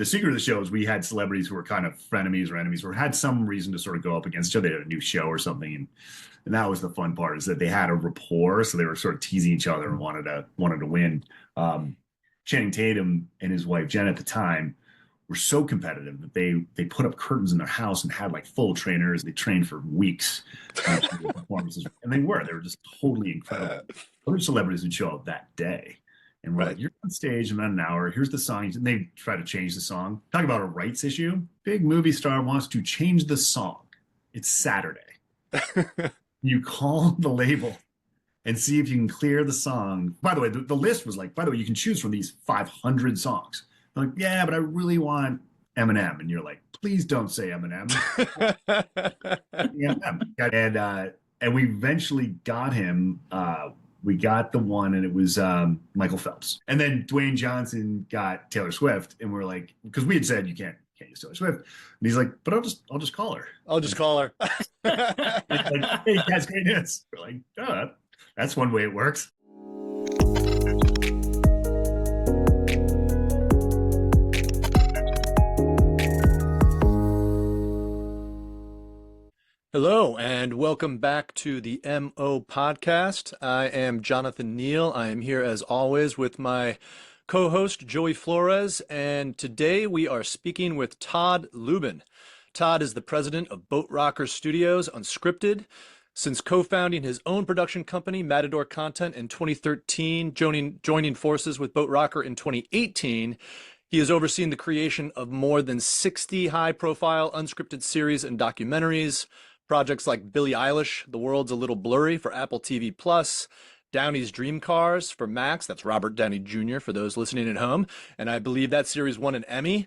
the secret of the show is we had celebrities who were kind of frenemies or enemies or had some reason to sort of go up against each other. They had a new show or something. And that was the fun part, is that they had a rapport. So they were sort of teasing each other and wanted to win. Channing Tatum and his wife, Jen, at the time, were so competitive that they put up curtains in their house and had like full trainers. They trained for weeks performances, and they were just totally incredible. Other celebrities would show up that day, and we're like, "You're on stage in about an hour. Here's the song," and they try to change the song. Talk about a rights issue. Big movie star wants to change the song. It's Saturday. You call the label and see if you can clear the song. By the way, the list was like, by the way, you can choose from these 500 songs. They're like, yeah, but I really want Eminem. And you're like, please don't say Eminem. And we eventually got him. We got the one, and it was Michael Phelps. And then Dwayne Johnson got Taylor Swift, and we're like, because we had said you can't use Taylor Swift, and he's like, but I'll just call her. I'll just call her. It's like, hey, that's great news. We're like, oh, that's one way it works. Hello, and welcome back to the MO podcast. I am Jonathan Neal. I am here as always with my co-host Joey Flores, and today we are speaking with Todd Lubin. Todd is the president of Boat Rocker Studios Unscripted. Since co-founding his own production company, Matador Content, in 2013, joining forces with Boat Rocker in 2018, he has overseen the creation of more than 60 high-profile unscripted series and documentaries. Projects like Billie Eilish, The World's a Little Blurry for Apple TV+, Downey's Dream Cars for Max, that's Robert Downey Jr. for those listening at home, and I believe that series won an Emmy.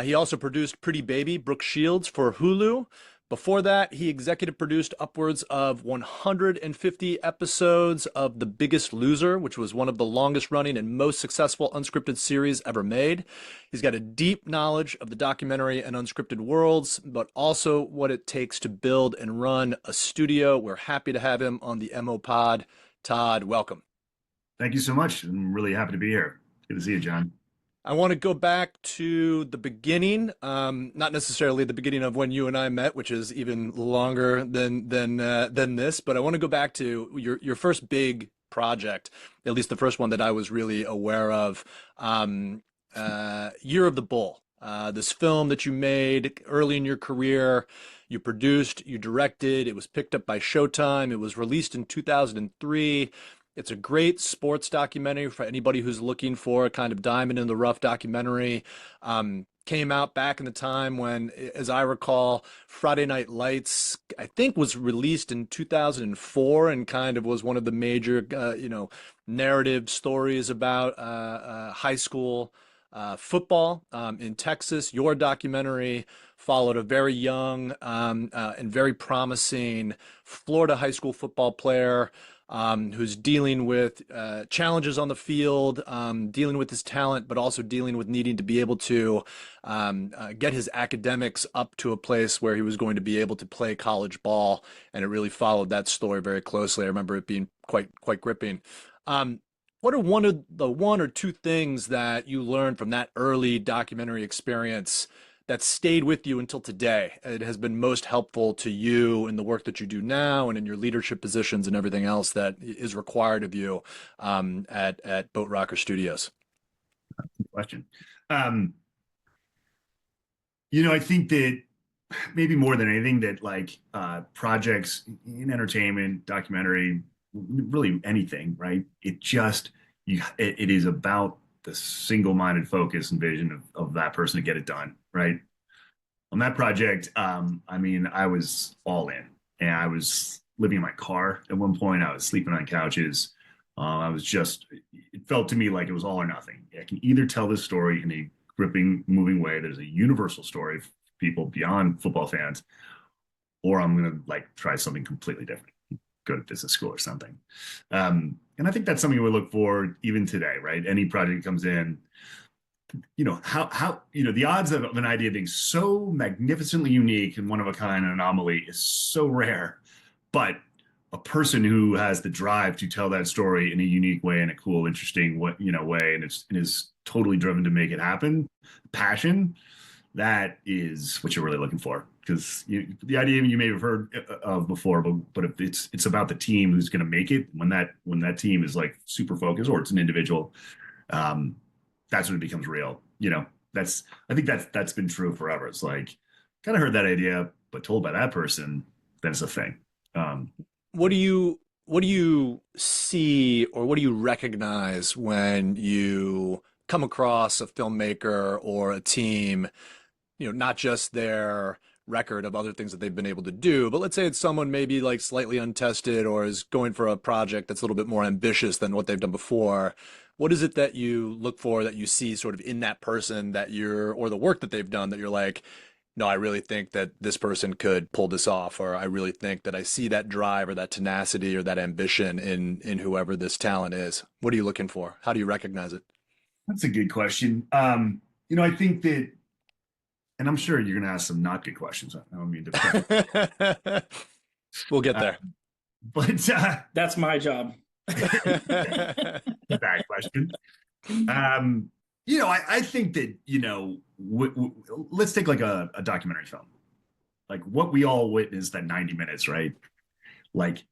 He also produced Pretty Baby, Brooke Shields for Hulu. Before that, he executive produced upwards of 150 episodes of The Biggest Loser, which was one of the longest running and most successful unscripted series ever made. He's got a deep knowledge of the documentary and unscripted worlds, but also what it takes to build and run a studio. We're happy to have him on the MO Pod. Todd, welcome. Thank you so much. I'm really happy to be here. Good to see you, John. I want to go back to the beginning, not necessarily the beginning of when you and I met, which is even longer than this, but I want to go back to your first big project, at least the first one that I was really aware of, Year of the Bull. This film that you made early in your career, you produced, you directed, it was picked up by Showtime, it was released in 2003. It's a great sports documentary for anybody who's looking for a kind of diamond in the rough documentary. Came out back in the time when, as I recall, Friday Night Lights, I think, was released in 2004 and kind of was one of the major, narrative stories about high school football in Texas. Your documentary followed a very young and very promising Florida high school football player who's dealing with challenges on the field, dealing with his talent, but also dealing with needing to be able to get his academics up to a place where he was going to be able to play college ball. And it really followed that story very closely. I remember it being quite gripping. What are one or two things that you learned from that early documentary experience that stayed with you until today? It has been most helpful to you in the work that you do now and in your leadership positions and everything else that is required of you at Boat Rocker Studios. Good question. I think that maybe more than anything that like projects in entertainment, documentary, really anything, right? It is about the single-minded focus and vision of that person to get it done, right? On that project, I was all in, and I was living in my car at one point. I was sleeping on couches. It felt to me like it was all or nothing. I can either tell this story in a gripping, moving way that is a universal story for people beyond football fans, or I'm going to try something completely different. Go to business school or something. And I think that's something we look for even today, right? Any project comes in, the odds of an idea being so magnificently unique and one of a kind and anomaly is so rare. But a person who has the drive to tell that story in a unique way, in a cool, interesting way, way, and is totally driven to make it happen. Passion, that is what you're really looking for. Because the idea you may have heard of before, but if it's about the team who's going to make it, when that team is like super focused, or it's an individual, um, that's when it becomes real. That's I think that's been true forever. It's like kind of heard that idea, but told by that person, then it's a thing. Um, What do you see or what do you recognize when you come across a filmmaker or a team, not just their record of other things that they've been able to do, but let's say it's someone maybe like slightly untested or is going for a project that's a little bit more ambitious than what they've done before. What is it that you look for that you see sort of in that person that or the work that they've done that you're like, no, I really think that this person could pull this off, or I really think that I see that drive or that tenacity or that ambition in whoever this talent is. What are you looking for? How do you recognize it? that's a good question. I think that, and I'm sure you're going to ask some not good questions. I don't mean to prep, We'll get uh, there. but That's my job. bad question. I think that, let's take like a documentary film, like what we all witnessed that 90 minutes, right? Like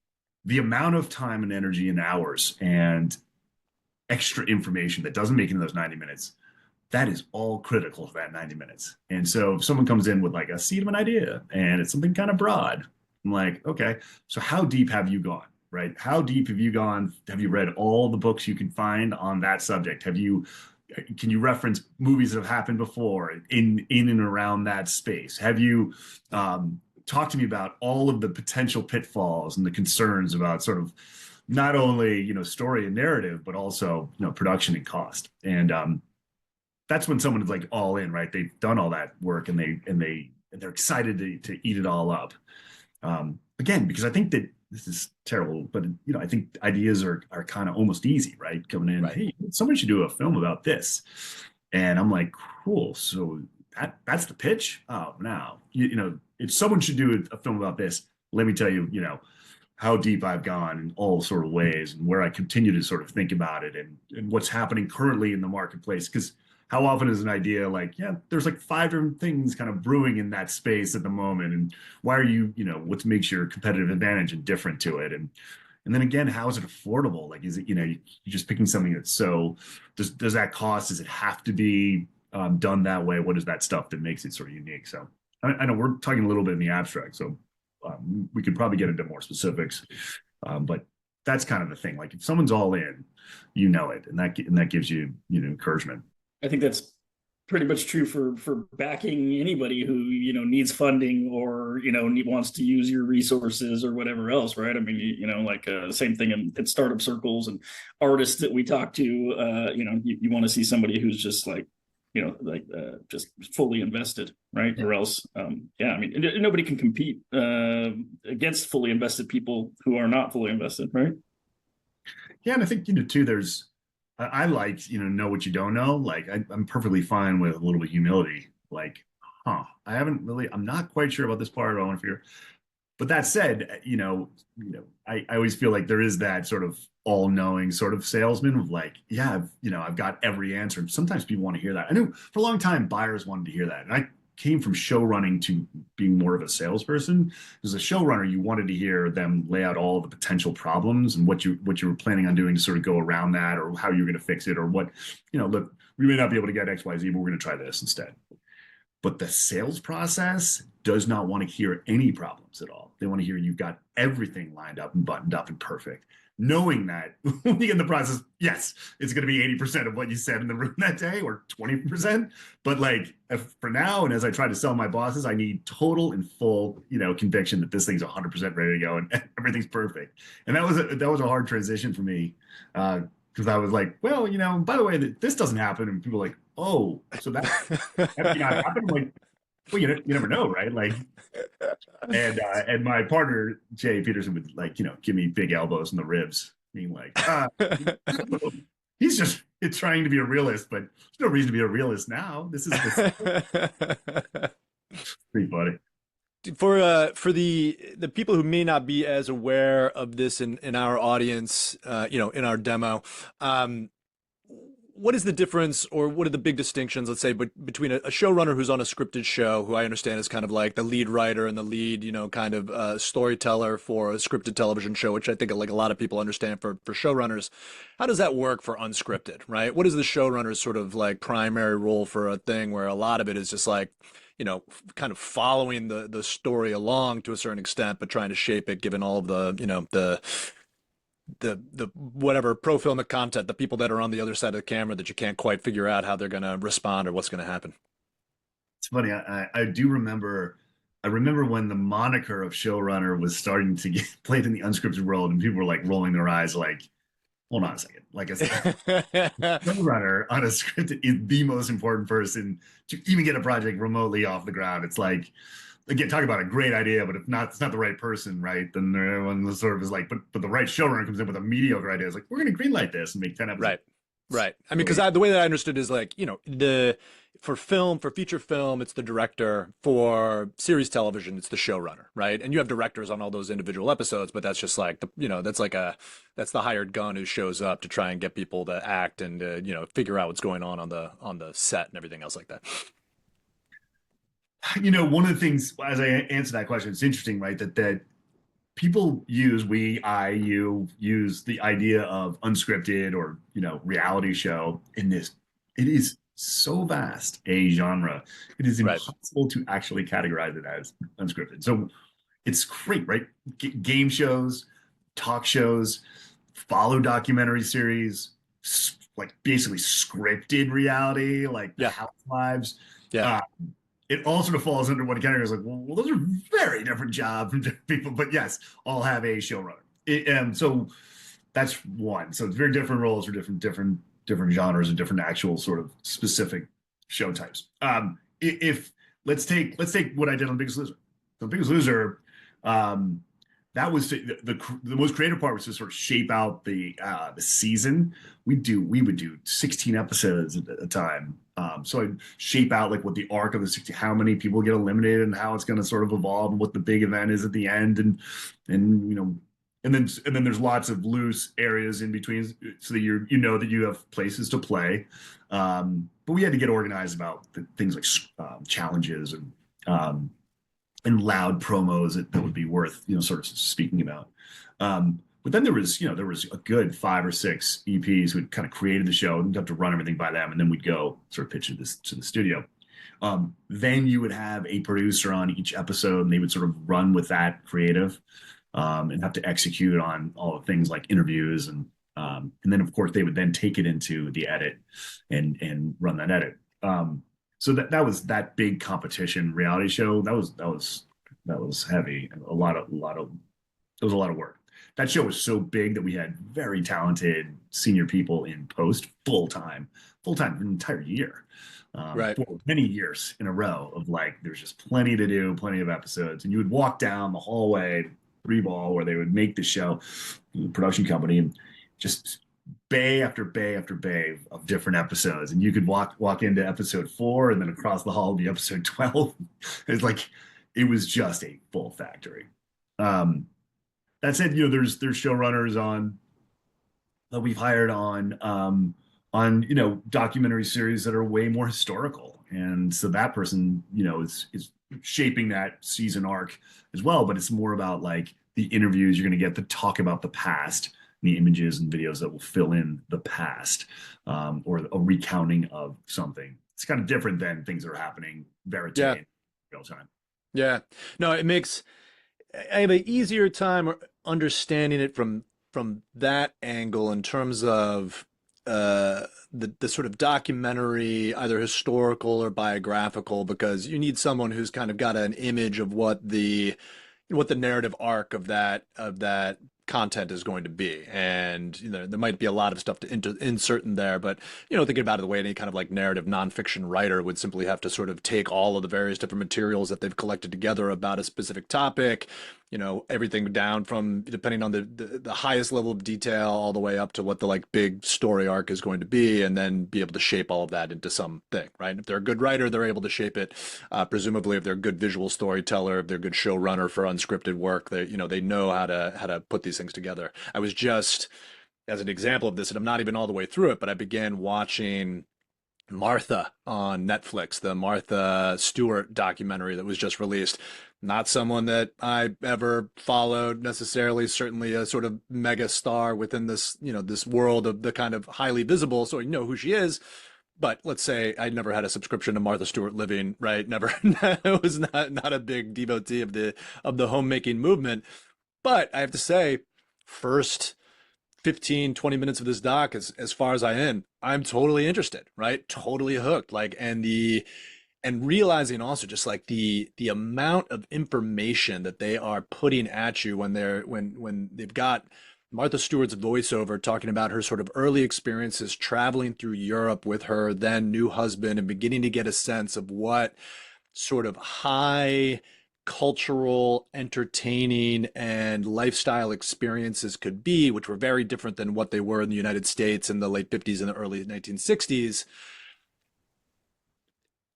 the amount of time and energy and hours and extra information that doesn't make it in those 90 minutes, that is all critical for that 90 minutes. And so if someone comes in with like a seed of an idea and it's something kind of broad, I'm like, okay, so how deep have you gone? Right? How deep have you gone? Have you read all the books you can find on that subject? Can you reference movies that have happened before in and around that space? Have you talked to me about all of the potential pitfalls and the concerns about sort of not only story and narrative, but also production and cost? And that's when someone is like all in, right? They've done all that work and they're excited to eat it all up. Again, because I think that this is terrible, but I think ideas are kind of almost easy, right? Coming in, Right. hey, someone should do a film about this, and I'm like, cool. So that's the pitch. Oh, now if someone should do a film about this, let me tell you, how deep I've gone in all sort of ways, and where I continue to sort of think about it, and what's happening currently in the marketplace. Because how often is an idea like, yeah, there's like five different things kind of brewing in that space at the moment, and why are what makes your competitive advantage and different to it, and then again, how is it affordable? Like, is it you're just picking something that's so does that cost? Does it have to be done that way? What is that stuff that makes it sort of unique? So I know we're talking a little bit in the abstract, so we could probably get into more specifics, but that's kind of the thing. Like if someone's all in, it, and that gives you encouragement. I think that's pretty much true for backing anybody who needs funding or wants to use your resources or whatever else, right? I mean, like same thing in startup circles and artists that we talk to. You want to see somebody who's just like just fully invested, right? Or else, I mean, nobody can compete against fully invested people who are not fully invested, right? Yeah, and I think too. I like know what you don't know. Like I'm perfectly fine with a little bit of humility. Like, I'm not quite sure about this part. I want to figure. But that said, I always feel like there is that sort of all-knowing sort of salesman of like, yeah, I've got every answer. And sometimes people want to hear that. I knew for a long time buyers wanted to hear that. And I came from show running to being more of a salesperson. As a showrunner, you wanted to hear them lay out all the potential problems and what you were planning on doing to sort of go around that, or how you're going to fix it, or what, look, we may not be able to get X, Y, Z, but we're going to try this instead. But the sales process does not want to hear any problems at all. They want to hear you've got everything lined up and buttoned up and perfect. Knowing that when you get in the process, yes, it's going to be 80% of what you said in the room that day, or 20%. But like for now, and as I try to sell my bosses, I need total and full, conviction that this thing's 100% ready to go and everything's perfect. And that was a hard transition for me. Because I was like, well, by the way, this doesn't happen. And people are like, oh, so that not happen? I'm like, well, you never know, right? Like, and my partner Jay Peterson would like, give me big elbows in the ribs, being like, he's just trying to be a realist, but there's no reason to be a realist now. This is pretty funny. For the people who may not be as aware of this in our audience, in our demo, what is the difference, or what are the big distinctions, let's say, between a showrunner who's on a scripted show, who I understand is kind of like the lead writer and the lead, kind of storyteller for a scripted television show, which I think like a lot of people understand for showrunners. How does that work for unscripted, right? What is the showrunner's sort of like primary role for a thing where a lot of it is just like, kind of following the story along to a certain extent, but trying to shape it given all of the whatever pro-filmic content, the people that are on the other side of the camera that you can't quite figure out how they're going to respond or what's going to happen. It's funny. I do remember. I remember when the moniker of showrunner was starting to get played in the unscripted world, and people were like rolling their eyes, like, "Hold on a second." Like I said, showrunner on a script is the most important person to even get a project remotely off the ground. It's like, again, talk about a great idea, but if not, it's not the right person, right? Then everyone sort of is like, but the right showrunner comes in with a mediocre idea. It's like, we're going to greenlight this and make 10 episodes. Right. I mean, because the way that I understood is like, for feature film, it's the director. For series television, it's the showrunner, right? And you have directors on all those individual episodes, but that's just like that's the hired gun who shows up to try and get people to act and figure out what's going on the set and everything else like that. One of the things, as I answer that question, it's interesting, right? That people use, you use the idea of unscripted or, reality show in this. It is so vast a genre. It is impossible to actually categorize it as unscripted. So it's great, right? Game shows, talk shows, follow documentary series, like basically scripted reality, like Housewives. Yeah. It all sort of falls under one category. It's like, well, those are very different jobs from different people, but yes, all have a showrunner. So that's one. So it's very different roles for different genres and different actual sort of specific show types. If let's take what I did on Biggest Loser. So Biggest Loser, that was the most creative part was to sort of shape out the season. We would do 16 episodes at a time. So I'd shape out like what the arc of the 16, how many people get eliminated and how it's going to sort of evolve and what the big event is at the end. And then there's lots of loose areas in between so that that you have places to play. But we had to get organized about things like challenges and loud promos that would be worth, sort of speaking about. But then there was a good 5 or 6 EPs who had kind of created the show and have to run everything by them. And then we'd go sort of pitch it to the studio. Then you would have a producer on each episode and they would sort of run with that creative and have to execute on all the things like interviews. And then of course they would then take it into the edit and run that edit. So that was that big competition reality show. That was heavy. It was a lot of work. That show was so big that we had very talented senior people in post full time for an entire year, for many years in a row of like, there's just plenty to do, plenty of episodes. And you would walk down the hallway, 3-ball, where they would make the show, the production company, and just bay after bay after bay of different episodes. And you could walk into episode 4 and then across the hall would be episode 12. It was just a full factory. That said, there's showrunners on that we've hired on documentary series that are way more historical, and so that person is shaping that season arc as well. But it's more about like the interviews you're going to get to talk about the past, the images and videos that will fill in the past, or a recounting of something. It's kind of different than things that are happening verite in real time. Yeah, no, I have an easier time understanding it from that angle in terms of the sort of documentary, either historical or biographical, because you need someone who's kind of got an image of what the narrative arc of that content is going to be. And there might be a lot of stuff to insert in there, but thinking about it the way any kind of like narrative nonfiction writer would simply have to sort of take all of the various different materials that they've collected together about a specific topic, everything down from, depending on the highest level of detail, all the way up to what the like big story arc is going to be, and then be able to shape all of that into something, right? If they're a good writer, they're able to shape it. Presumably, if they're a good visual storyteller, if they're a good showrunner for unscripted work, they know how to put these things together. I was just, as an example of this, and I'm not even all the way through it, but I began watching Martha on Netflix, the Martha Stewart documentary that was just released. Not someone that I ever followed necessarily, certainly a sort of mega star within this, this world of the kind of highly visible, so you know who she is. But let's say I never had a subscription to Martha Stewart Living, right? Never, I was not a big devotee of the homemaking movement. But I have to say, first 15, 20 minutes of this doc, as far as I'm totally interested, right? Totally hooked. Like, and realizing also just like the amount of information that they are putting at you when they've got Martha Stewart's voiceover talking about her sort of early experiences traveling through Europe with her then new husband, and beginning to get a sense of what sort of high cultural, entertaining, and lifestyle experiences could be, which were very different than what they were in the United States in the late 50s and the early 1960s.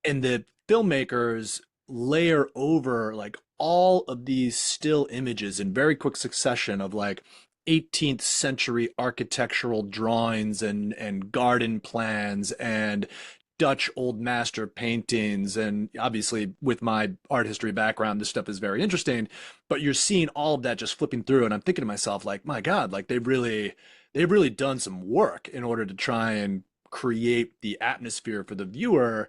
And the filmmakers layer over like all of these still images in very quick succession of like 18th century architectural drawings and garden plans and Dutch old master paintings. And obviously with my art history background, this stuff is very interesting, but you're seeing all of that just flipping through. And I'm thinking to myself, like, my God, like they've really done some work in order to try and create the atmosphere for the viewer,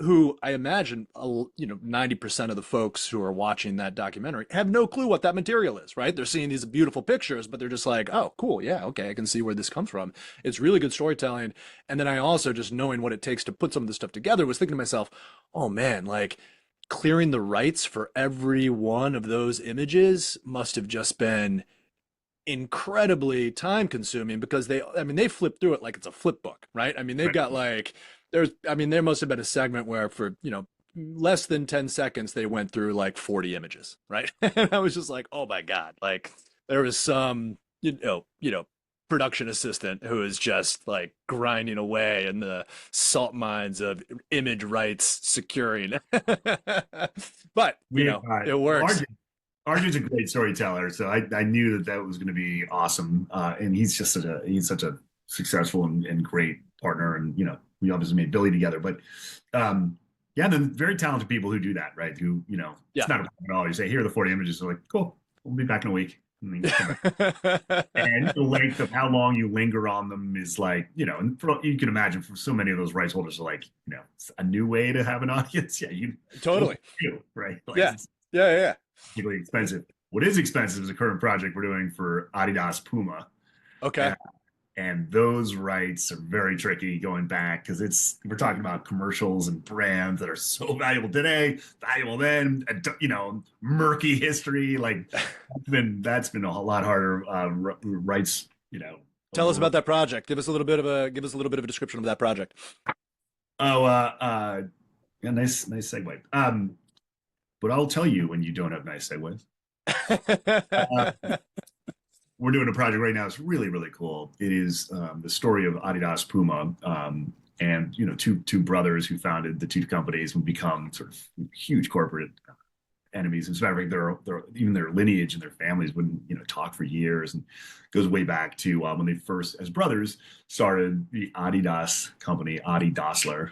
who I imagine, 90% of the folks who are watching that documentary have no clue what that material is, right? They're seeing these beautiful pictures, but they're just like, oh, cool. Yeah. Okay. I can see where this comes from. It's really good storytelling. And then I also, just knowing what it takes to put some of this stuff together, was thinking to myself, oh man, like clearing the rights for every one of those images must have just been incredibly time consuming, because they flip through it like it's a flip book, right? I mean, they've got like, there must have been a segment where for, less than 10 seconds, they went through like 40 images, right? And I was just like, oh my God, like there was some, production assistant who is just like grinding away in the salt mines of image rights securing. But, it works. Arjun's a great storyteller, so I knew that was going to be awesome. And he's such a successful and great partner. And, we obviously made Billy together, but then very talented people who do that, right? Who, it's not a problem at all. You say, here are the 40 images. They're like, cool, we'll be back in a week. And the length of how long you linger on them is like, and you can imagine for so many of those rights holders are like, a new way to have an audience. Yeah, you totally do, right? Like, yeah. Particularly expensive. What is expensive is a current project we're doing for Adidas Puma. Okay. And those rights are very tricky going back, because we're talking about commercials and brands that are so valuable today, valuable then, murky history. Like that's been a lot harder rights. Tell us about that project. Give us a little bit of a description of that project. Yeah, nice segue. But I'll tell you when you don't have nice segues. We're doing a project right now. It's really, really cool. It is the story of Adidas Puma, and two brothers who founded the two companies would become sort of huge corporate enemies. As a matter of fact, they're even their lineage and their families wouldn't talk for years, and goes way back to when they first, as brothers, started the Adidas company, Adi Dassler,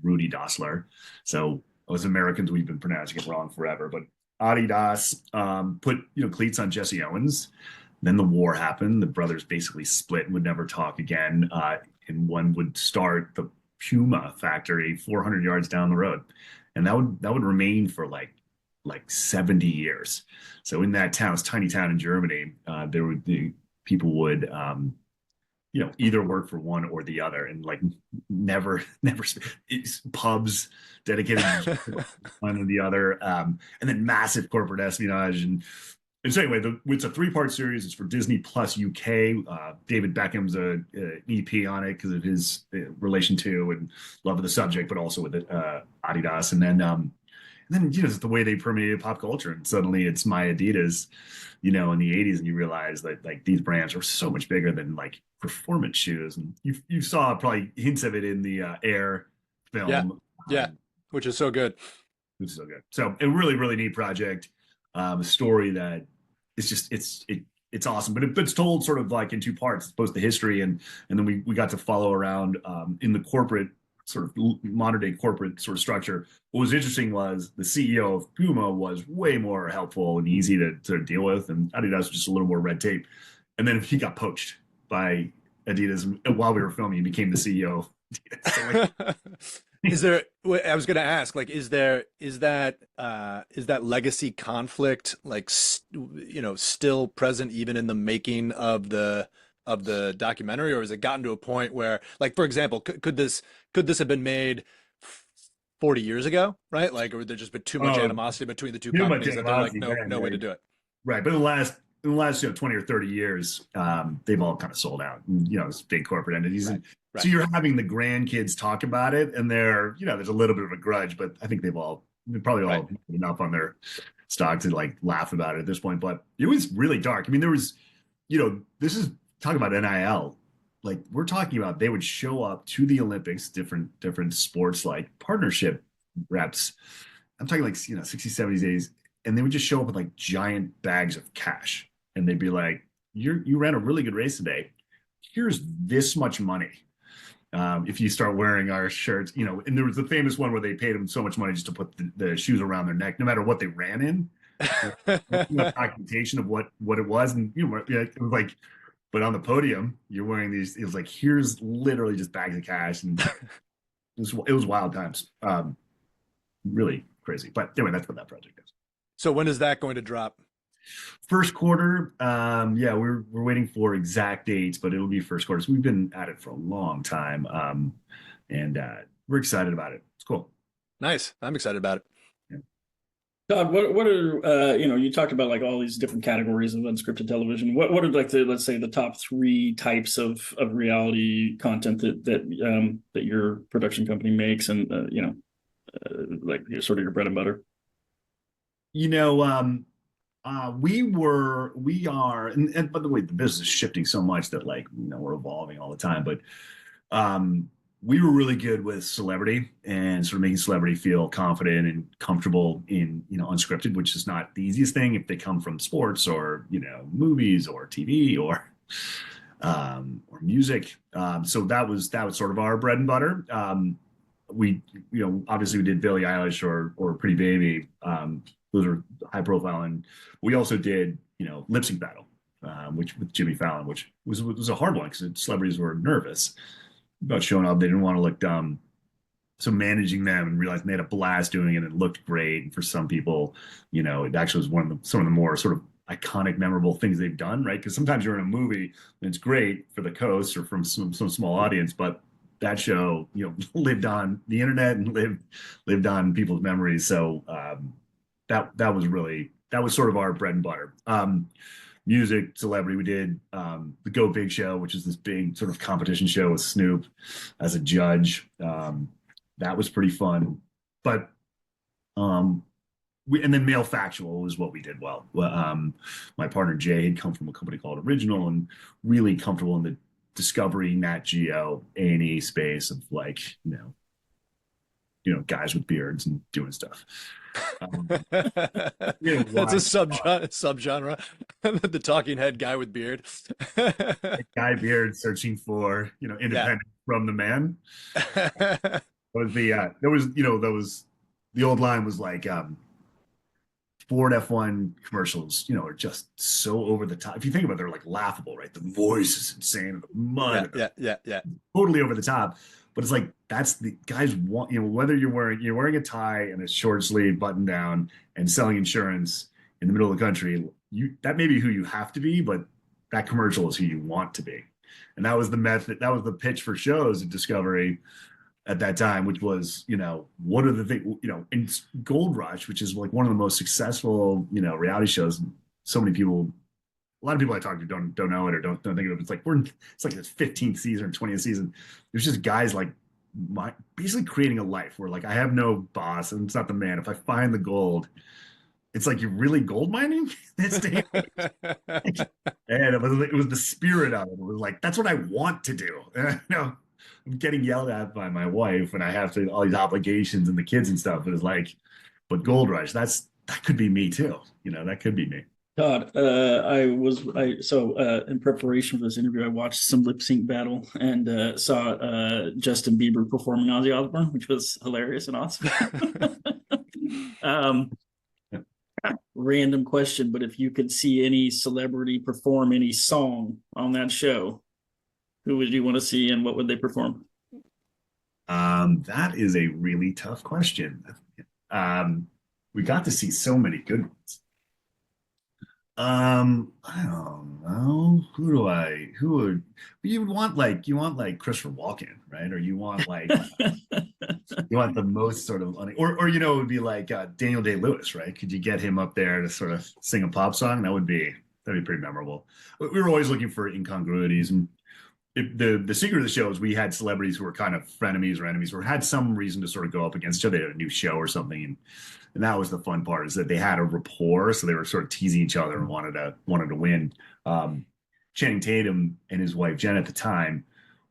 Rudy Dassler. So as Americans, we've been pronouncing it wrong forever, but Adidas put cleats on Jesse Owens. Then the war happened. The brothers basically split and would never talk again. And one would start the Puma factory 400 yards down the road, and that would remain for like 70 years. So in that town, it's a tiny town in Germany, people would either work for one or the other, and like never pubs dedicated to one or the other, and then massive corporate espionage, and And so anyway, it's a three-part series. It's for Disney Plus UK. David Beckham's a EP on it because of his relation to and love of the subject, but also with Adidas. And then just the way they permeated pop culture, and suddenly it's my Adidas, in the '80s, and you realize that like these brands are so much bigger than like performance shoes. And you saw probably hints of it in the Air Yeah, film, yeah, which is so good. which is so good. So a really really neat project, a story that it's awesome, but it's told sort of like in two parts. It's both the history and then we got to follow around in the corporate sort of modern day corporate sort of structure. What was interesting was the CEO of Puma was way more helpful and easy to deal with, and Adidas was just a little more red tape. And then he got poached by Adidas, and while we were filming, he became the CEO. So like, Is there, I was going to ask, like, is that legacy conflict, like, still present even in the making of the documentary, or has it gotten to a point where, like, for example, could this have been made 40 years ago, right? Like, or there just been too much animosity between the two too much companies that they're like, animosity, no way to do it. right. But in the last 20 or 30 years, they've all kind of sold out. It's big corporate entities. Right. Right. So you're having the grandkids talk about it, and there's a little bit of a grudge, but I think they're probably all Right. enough on their stock to like laugh about it at this point. But it was really dark. I mean, there was, this is talking about NIL. Like we're talking about, they would show up to the Olympics, different sports like partnership reps. I'm talking like 60, 70 days, and they would just show up with like giant bags of cash, and they'd be like, "You ran a really good race today. Here's this much money. If you start wearing our shirts," and there was the famous one where they paid them so much money just to put the shoes around their neck, no matter what they ran in. Documentation of what it was, and it was like, but on the podium, you're wearing these. It was like, here's literally just bags of cash, and it was wild times. Really crazy. But anyway, that's what that project is. So when is that going to drop? First quarter. Yeah, we're waiting for exact dates, but it'll be first quarter. So we've been at it for a long time. And we're excited about it. It's cool. Nice. I'm excited about it. Yeah. Todd, what are you talked about like all these different categories of unscripted television. What are like let's say the top three types of reality content that your production company makes, and like sort of your bread and butter? We are, and by the way, the business is shifting so much that like, we're evolving all the time, but we were really good with celebrity and sort of making celebrity feel confident and comfortable in, unscripted, which is not the easiest thing if they come from sports or, movies or TV or music. So that was sort of our bread and butter. We, obviously we did Billie Eilish or Pretty Baby. Those are high profile. And we also did, lip sync battle, which with Jimmy Fallon, which was a hard one because celebrities were nervous about showing up. They didn't want to look dumb. So managing them and realizing they had a blast doing it and it looked great. And for some people, it actually was some of the more sort of iconic, memorable things they've done, right? Because sometimes you're in a movie and it's great for the coast or from some small audience, but that show, lived on the internet and lived on people's memories. So that was sort of our bread and butter. Music, celebrity, we did the Go Big Show, which is this big sort of competition show with Snoop as a judge. That was pretty fun. But and then male factual was what we did well. My partner Jay had come from a company called Original and really comfortable in the Discovery, Nat Geo, A&E space of like, guys with beards and doing stuff. That's a subgenre. The talking head guy with beard. Guy beard searching for, independence from the man. Was the old line was like, Ford F1 commercials, are just so over the top. If you think about it, they're like laughable, right? The voice is insane, the mud, yeah, totally over the top. But it's like that's the guys want, whether you're wearing a tie and a short sleeve button down and selling insurance in the middle of the country, that may be who you have to be, but that commercial is who you want to be. And that was the method, that was the pitch for shows at Discovery at that time, which was, what are the things, in Gold Rush, which is like one of the most successful, reality shows so many people, a lot of people I talk to don't know it or don't think of it. It's like it's like this 15th season or 20th season. There's just guys like basically creating a life where like I have no boss and it's not the man. If I find the gold, it's like you're really gold mining. That's day. And it was the spirit of it. It was like that's what I want to do. And I'm getting yelled at by my wife, and I have to all these obligations and the kids and stuff. But it's like, but Gold Rush, that could be me too. That could be me. Todd, in preparation for this interview, I watched some lip sync battle and saw Justin Bieber performing Ozzy Osbourne, which was hilarious and awesome. Random question, but if you could see any celebrity perform any song on that show, who would you want to see and what would they perform? That is a really tough question. We got to see so many good ones. I don't know. Who would you want? You want like Christopher Walken, right? Or you want like you want the most sort of or it would be like Daniel Day-Lewis, right? Could you get him up there to sort of sing a pop song? That'd be pretty memorable. We were always looking for incongruities, and the secret of the show is we had celebrities who were kind of frenemies or enemies or had some reason to sort of go up against each other. They had a new show or something, and that was the fun part, is that they had a rapport, so they were sort of teasing each other and wanted to win. Channing Tatum and his wife Jen at the time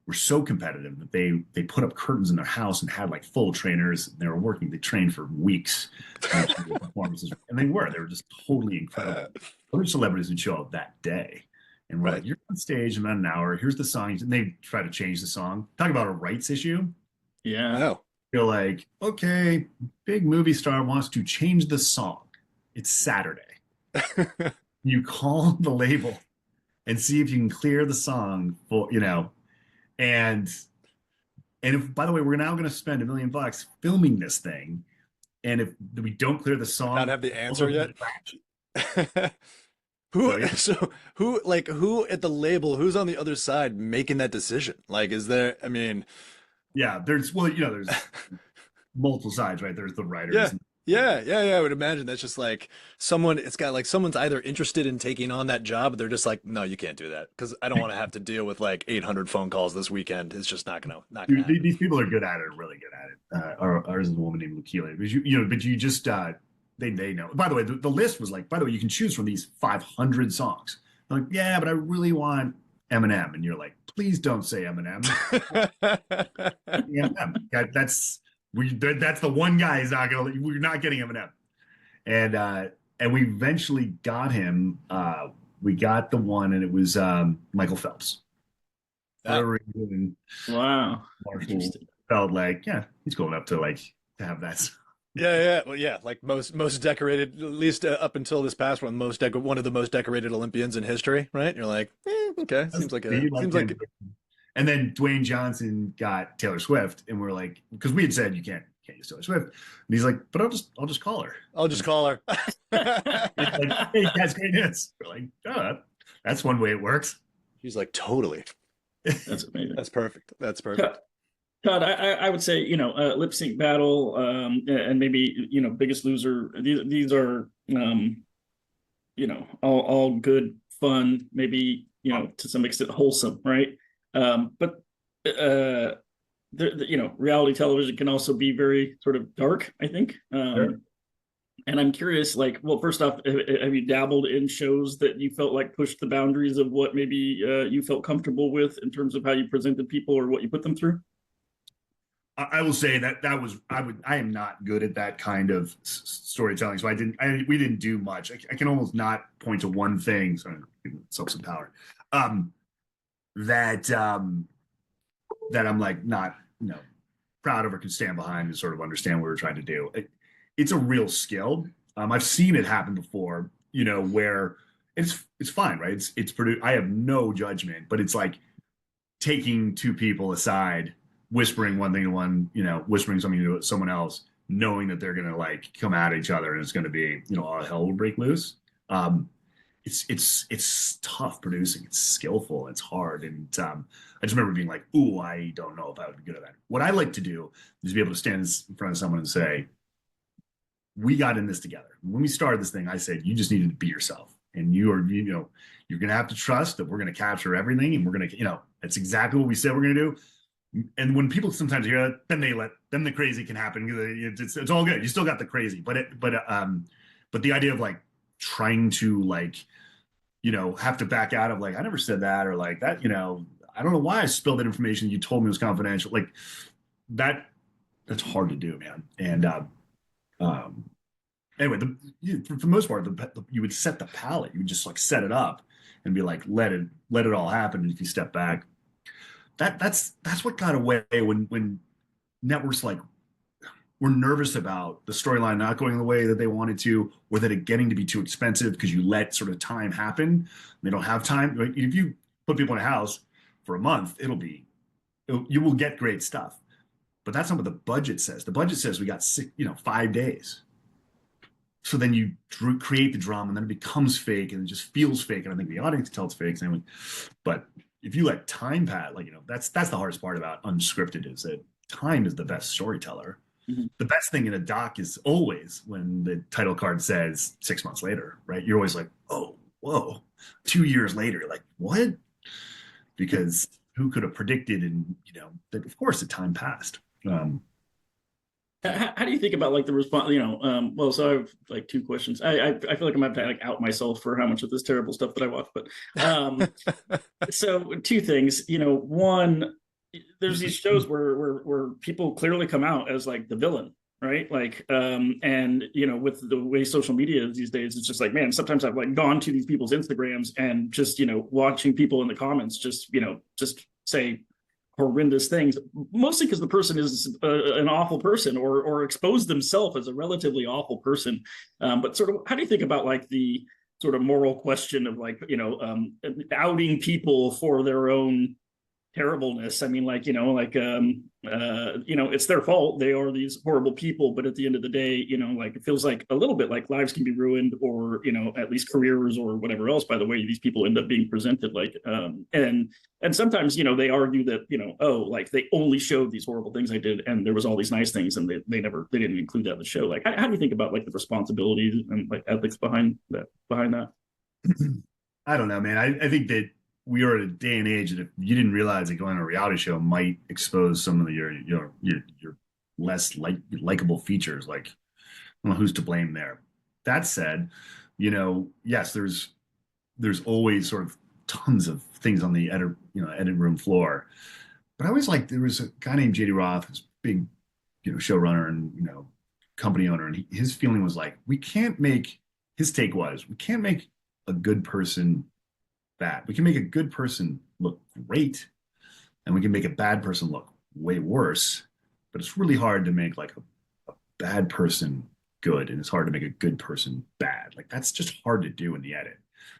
were so competitive that they put up curtains in their house and had like full trainers. They trained for weeks, performances, and they were just totally incredible. Other celebrities would show up that day. And we're like, you're on stage in about an hour. Here's the song. And they try to change the song. Talk about a rights issue. Yeah. Oh. You're like, okay, big movie star wants to change the song. It's Saturday. You call the label and see if you can clear the song for, and if, by the way, we're now going to spend $1 million filming this thing. And if we don't clear the song, not have the answer yet. Who at the label, who's on the other side making that decision? Like, is there, yeah, there's multiple sides, right? There's the writers. Yeah. I would imagine that's just like someone's either interested in taking on that job, but they're just like, no, you can't do that because I don't want to have to deal with like 800 phone calls this weekend. It's just not gonna happen. These people are good at it, really good at it. Ours is a woman named Lukila, but you just they know. By the way, the list was like, by the way, you can choose from these 500 songs. I'm like, yeah, but I really want Eminem, and you're like, please don't say Eminem. Eminem. That's the one guy who's not gonna. We're not getting Eminem, and we eventually got him. We got the one, and it was Michael Phelps. Wow. Marshall felt like, yeah, he's cool enough to have that. Yeah. Well, yeah, like most decorated, at least up until this past one, one of the most decorated Olympians in history, right? You're like, okay, seems like. And then Dwayne Johnson got Taylor Swift, and we're like, because we had said you can't use Taylor Swift, and he's like, but I'll just call her. I'll just call her. Like, hey, that's great news. We're like, oh, that's one way it works. She's like, totally. That's amazing. That's perfect. Todd, I would say, lip sync battle, and maybe, Biggest Loser. These are, all good, fun, maybe, to some extent wholesome, right? But reality television can also be very sort of dark, I think. Sure. And I'm curious, well, first off, have you dabbled in shows that you felt like pushed the boundaries of what maybe you felt comfortable with in terms of how you presented people or what you put them through? I will say that I am not good at that kind of storytelling. So we didn't do much. I can almost not point to one thing. So self some power. That I'm like not, proud of or can stand behind and sort of understand what we're trying to do. It's a real skill. I've seen it happen before, where it's fine, right? It's produced. I have no judgment, but it's like taking two people aside, whispering one thing to one, whispering something to someone else, knowing that they're gonna come at each other and it's gonna be, all hell will break loose. It's tough producing. It's skillful. It's hard, and I just remember being like, "Ooh, I don't know if I would be good at that." What I like to do is be able to stand in front of someone and say, "We got in this together. When we started this thing, I said you just needed to be yourself, and you're going to have to trust that we're going to capture everything, and we're going to, that's exactly what we said we're going to do. And when people sometimes hear that, then the crazy can happen. It's all good. You still got the crazy, but the idea of like trying to like, have to back out of like, I never said that, or like that, I don't know why I spilled that information. You told me it was confidential. Like that's hard to do, man. And anyway, for the most part, you would set the palette. You would just like set it up and be like, let it all happen. And if you step back, that's what got away when networks like were nervous about the storyline not going the way that they wanted to, or that it getting to be too expensive because you let sort of time happen. They don't have time. Like, if you put people in a house for a month, you will get great stuff. But that's not what the budget says. The budget says we got 5 days. So then you create the drama, and then it becomes fake, and it just feels fake. And I think the audience can tell it's fake. Anyway. But if you let time pass, like, that's the hardest part about unscripted, is that time is the best storyteller. Mm-hmm. The best thing in a doc is always when the title card says 6 months later, right? You're always like, oh, whoa. 2 years later, you're like, what? Because who could have predicted? And that of course the time passed. How do you think about like the response? Well, so I have like two questions. I feel like I'm gonna have to like out myself for how much of this terrible stuff that I watch. But so two things. One, there's these shows where people clearly come out as like the villain, right? Like, and with the way social media is these days, it's just like, man, sometimes I've like gone to these people's Instagrams and just watching people in the comments just say horrendous things, mostly because the person is an awful person or exposed themselves as a relatively awful person. But sort of, how do you think about like the sort of moral question of like, outing people for their own terribleness? I mean, like, it's their fault. They are these horrible people, but at the end of the day, like, it feels like a little bit like lives can be ruined, or, at least careers or whatever else, by the way these people end up being presented. Like, and sometimes, they argue that, like they only showed these horrible things I did, and there was all these nice things, and they didn't include that in the show. Like, how do you think about like the responsibilities and like ethics behind that? I don't know, man. I think that we are at a day and age that if you didn't realize that going on a reality show might expose some of your less likable features, like, I don't know who's to blame there. That said, yes, there's always sort of tons of things on the edit room floor. But I always like, there was a guy named JD Roth, this big, showrunner and, company owner. And his feeling was like, his take was, we can't make a good person bad. We can make a good person look great, and we can make a bad person look way worse. But it's really hard to make like a bad person good, and it's hard to make a good person bad. Like, that's just hard to do in the edit.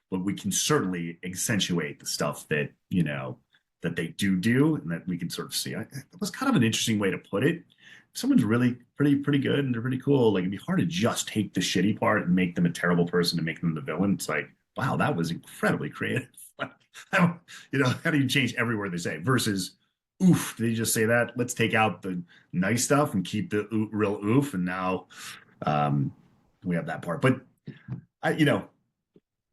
But we can certainly accentuate the stuff that that they do, and that we can sort of see. It was kind of an interesting way to put it. If someone's really pretty good and they're pretty cool, like, it'd be hard to just take the shitty part and make them a terrible person and make them the villain. It's like, wow, that was incredibly creative. How do you change every word they say? Versus, oof, did you just say that? Let's take out the nice stuff and keep the real oof. And now we have that part. But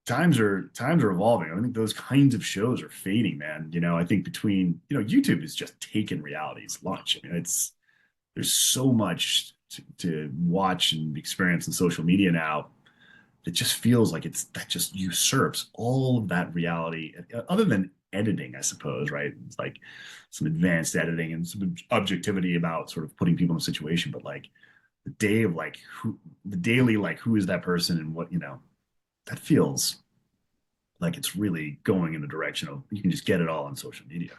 times are evolving. I think those kinds of shows are fading, man. I think between YouTube is just taking reality's lunch. I mean, there's so much to watch and experience in social media now. It just feels like that just usurps all of that reality, other than editing, I suppose, right? It's like some advanced editing and some objectivity about sort of putting people in a situation, but like the daily, like, who is that person and what, that feels like it's really going in the direction of, you can just get it all on social media.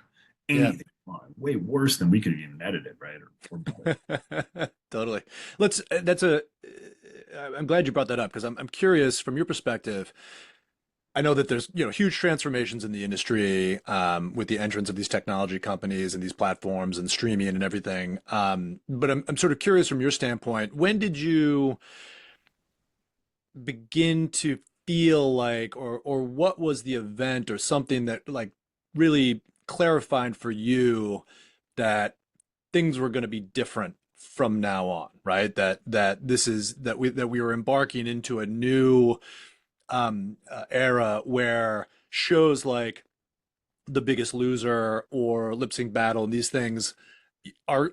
Anything way worse than we could even edit it, right? Or Totally. I'm glad you brought that up, because I'm curious from your perspective. I know that there's huge transformations in the industry with the entrance of these technology companies and these platforms and streaming and everything. But I'm sort of curious from your standpoint, when did you begin to feel like, or what was the event or something that like really clarified for you that things were going to be different from now on, right? That we were embarking into a new era where shows like The Biggest Loser or Lip Sync Battle and these things are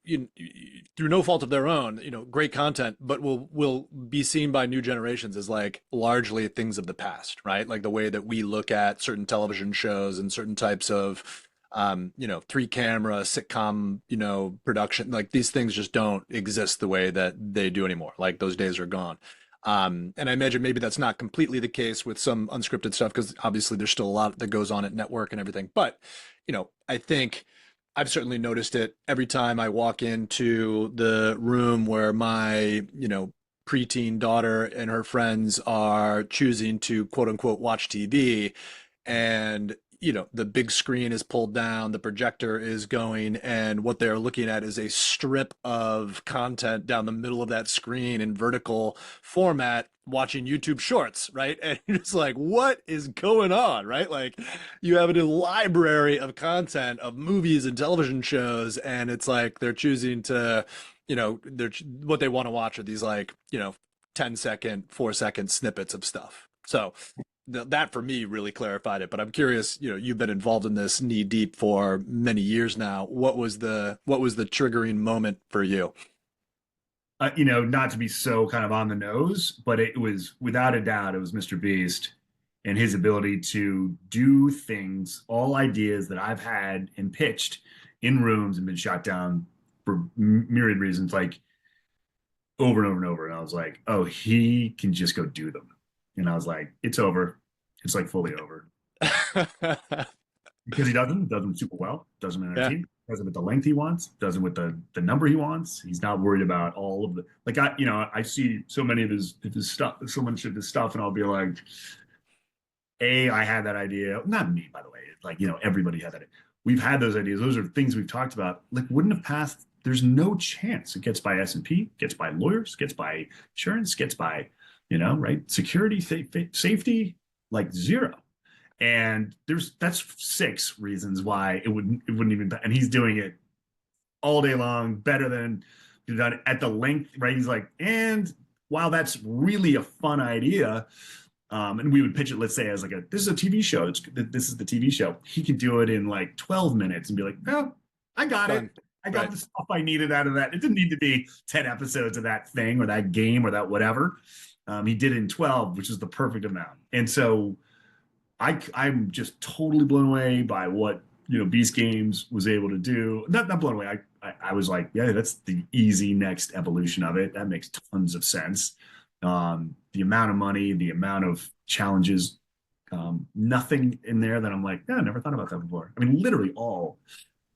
through no fault of their own, great content, but will be seen by new generations as like largely things of the past, right? Like the way that we look at certain television shows and certain types of three camera sitcom, production, like these things just don't exist the way that they do anymore. Like those days are gone. And I imagine maybe that's not completely the case with some unscripted stuff because obviously there's still a lot that goes on at network and everything. But, I think I've certainly noticed it every time I walk into the room where my, preteen daughter and her friends are choosing to quote unquote watch TV, and the big screen is pulled down, the projector is going, and what they're looking at is a strip of content down the middle of that screen in vertical format, watching YouTube shorts, right? And you're just like, what is going on, right? Like you have a library of content of movies and television shows, and it's like they're choosing to, they're what they want to watch are these like, 10-second, 4-second snippets of stuff. So that for me really clarified it. But I'm curious, you've been involved in this knee deep for many years now. What was the triggering moment for you? Not to be so kind of on the nose, but it was without a doubt, it was Mr. Beast and his ability to do things, all ideas that I've had and pitched in rooms and been shot down for myriad reasons, like over and over and over. And I was like, oh, he can just go do them. And I was like, it's over. It's like fully over. Because he does them super well, does them in our team, does them with the length he wants, does them with the number he wants. He's not worried about all of the, like, I see so many of his stuff, so much of his stuff, and I'll be like, I had that idea. Not me, by the way. Like, everybody had that. We've had those ideas. Those are things we've talked about. Like, wouldn't have passed. There's no chance. It gets by S&P, gets by lawyers, gets by insurance, gets by, right? Security, safety, like zero. And that's 6 reasons why it wouldn't even, and he's doing it all day long, better than done at the length, right? He's like, and while that's really a fun idea, and we would pitch it, let's say, as like this is a TV show. This is the TV show. He could do it in like 12 minutes and be like, oh, I got it. I got the stuff I needed out of that. It didn't need to be 10 episodes of that thing or that game or that whatever. He did it in 12, which is the perfect amount. And so I'm just totally blown away by what Beast Games was able to do. Not blown away. I was like, yeah, that's the easy next evolution of it. That makes tons of sense. The amount of money, the amount of challenges, nothing in there that I'm like, yeah, I never thought about that before. I mean, literally all,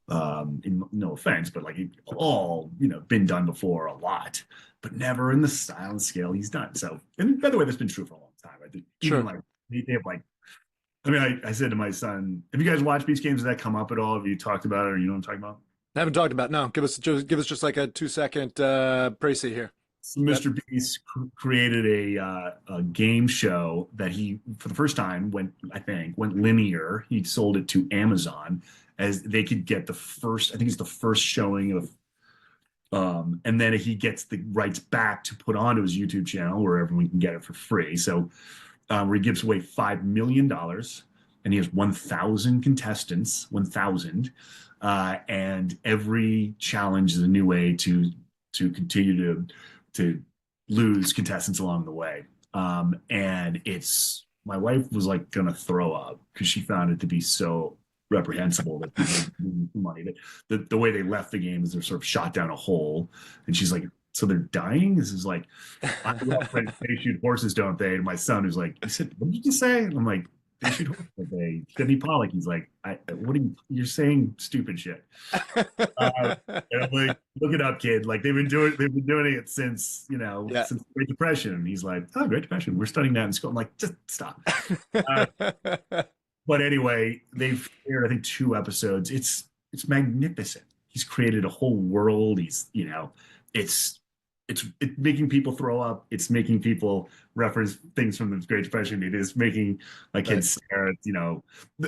no offense, but like all been done before a lot, but never in the style and scale he's done. So, and by the way, that's been true for a long time. I think even like they have like. I mean, I said to my son, have you guys watched Beast Games? Did that come up at all? Have you talked about it, or you know what I'm talking about? I haven't talked about it. No. Give us just like a 2-second précis here. So Mr. Beast created a game show that he, for the first time, went linear. He sold it to Amazon as they could get the first, I think it's the first showing of, and then he gets the rights back to put onto his YouTube channel where everyone can get it for free. So where he gives away $5 million, and he has 1,000 contestants, 1,000, and every challenge is a new way to continue to lose contestants along the way. And my wife was like gonna throw up because she found it to be so reprehensible that money that the way they left the game is they're sort of shot down a hole, and she's like, so they're dying? This is like, I love when they shoot horses, don't they? And my son who's like, he said, what did you just say? And I'm like, they shoot horses, don't they? Sidney Pollack, he's like, you're saying stupid shit. And I'm like, look it up, kid. Like they've been doing it since, since the Great Depression. And he's like, oh, Great Depression. We're studying that in school. I'm like, just stop. But anyway, they've aired, I think, 2 episodes. It's magnificent. He's created a whole world. He's, it's making people throw up. It's making people reference things from the Great Depression. It is making my kids stare at,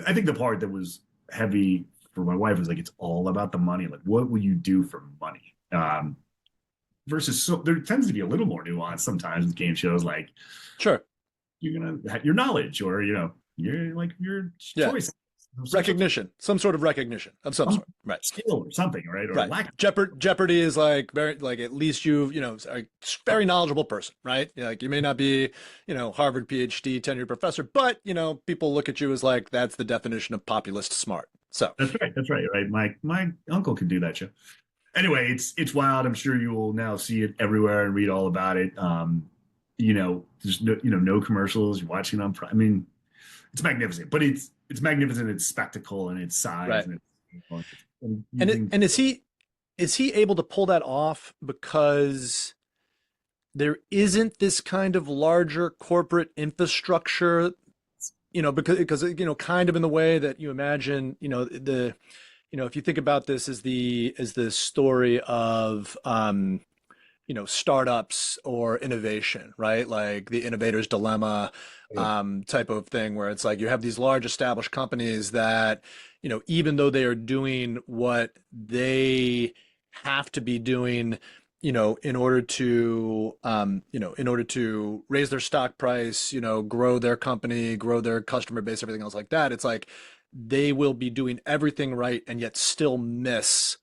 I think the part that was heavy for my wife was like, it's all about the money. Like, what will you do for money? Versus, so there tends to be a little more nuance sometimes with game shows. Like, sure, you're gonna have your knowledge, or your Yeah. choice, Recognition, some sort of recognition of some sort, right? skill or something, right? Or Right. lack. Jeopardy is like very, like, at least a very knowledgeable person, right? Like, you may not be, Harvard PhD tenured professor, but people look at you as like that's the definition of populist smart. So That's right. That's right. Right. My uncle could do that show. Anyway, it's wild. I'm sure you will now see it everywhere and read all about it. There's no commercials. You're watching it on. I mean, it's magnificent, but it's magnificent in its spectacle and its size right. and its And is he able to pull that off because there isn't this kind of larger corporate infrastructure, because kind of in the way that you imagine, if you think about this as the story of startups or innovation, right? Like the innovator's dilemma type of thing, where it's like you have these large established companies that, even though they are doing what they have to be doing, in order to raise their stock price, grow their company, grow their customer base, everything else like that. It's like they will be doing everything right and yet still miss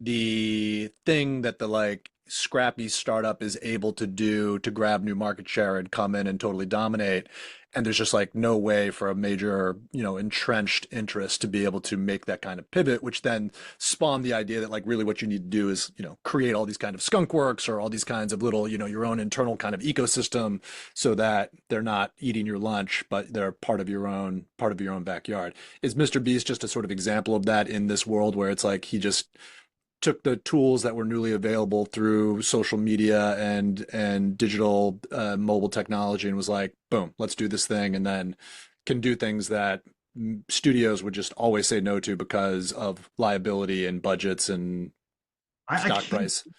the thing that the like scrappy startup is able to do to grab new market share and come in and totally dominate. And there's just like no way for a major, entrenched interest to be able to make that kind of pivot, which then spawned the idea that like really what you need to do is, create all these kind of skunk works or all these kinds of little, your own internal kind of ecosystem so that they're not eating your lunch, but they're part of your own backyard. Is Mr. Beast just a sort of example of that in this world where it's like he just took the tools that were newly available through social media and digital mobile technology and was like, boom, let's do this thing, and then can do things that studios would just always say no to because of liability and budgets and stock price. I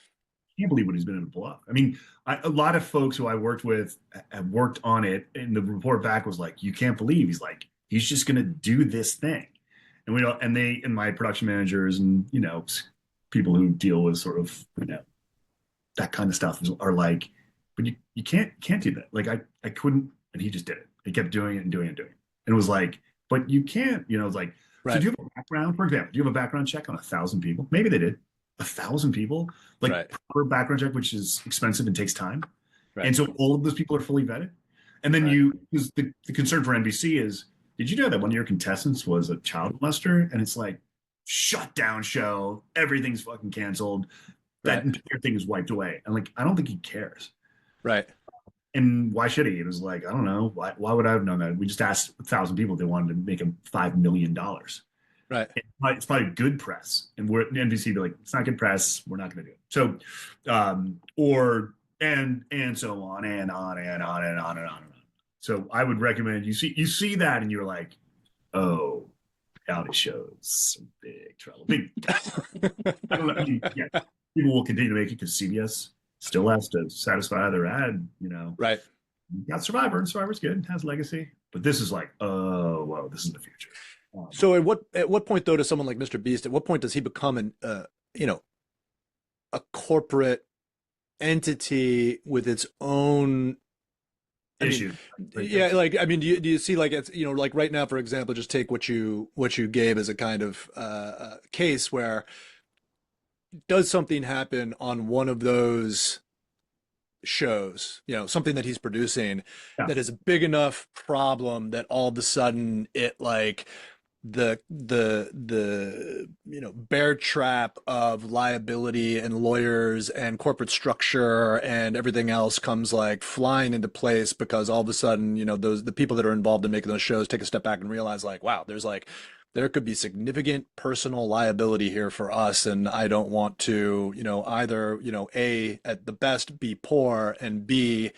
can't believe what he's been able to pull off. I mean, a lot of folks who I worked with have worked on it, and the report back was like, you can't believe he's just going to do this thing. And my production managers and, people who deal with sort of, that kind of stuff are like, but you can't do that. Like I couldn't, and he just did it. He kept doing it and doing it and doing it. And it was like, but you can't, it's like, right. So do you have a background, for example, do you have a background check on 1,000 people? Maybe they did. 1,000 people, like right. proper background check, which is expensive and takes time. Right. And so all of those people are fully vetted. And then because the concern for NBC is, did you know that one of your contestants was a child molester? And it's like, shut down show, everything's fucking canceled, that entire thing is wiped away. And like, I don't think he cares, right? And why should he? It was like, I don't know, why would I have known that? We just asked 1,000 people if they wanted to make him $5 million, right? It's probably good press, and we're NBC be like, it's not good press, we're not going to do it. So and so on and on and on and on and on and on. So I would recommend you see that and you're like, oh, reality shows, some big trouble. I don't know. I mean, yeah, people will continue to make it because CBS still has to satisfy their ad, Right. You got Survivor, and Survivor's good, has legacy. But this is like, oh, whoa, this is the future. So at what point though does someone like Mr. Beast, at what point does he become a corporate entity with its own issue? Yeah, like do you see like it's like right now, for example, just take what you gave as a kind of case where does something happen on one of those shows, something that he's producing that is a big enough problem that all of a sudden it like the bear trap of liability and lawyers and corporate structure and everything else comes like flying into place because all of a sudden the people that are involved in making those shows take a step back and realize like, wow, there could be significant personal liability here for us, and I don't want to either A, at the best be poor, and B,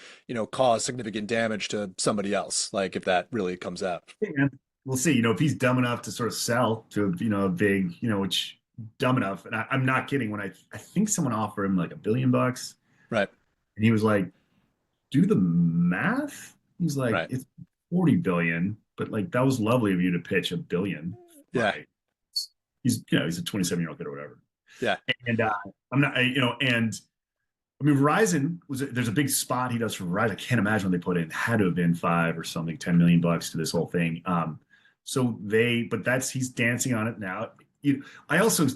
cause significant damage to somebody else, like if that really comes out. Yeah. We'll see. If he's dumb enough to sort of sell to a big, which dumb enough, and I'm not kidding. When I think someone offered him like $1 billion, right? And he was like, "Do the math." He's like, right. "It's 40 billion," but like that was lovely of you to pitch $1 billion. Yeah, right? He's a 27-year-old kid or whatever. Yeah, and I'm not, and I mean, Verizon there's a big spot he does for Verizon. I can't imagine what they put in. Had to have been five or something, 10 million bucks to this whole thing. But he's dancing on it now. I also,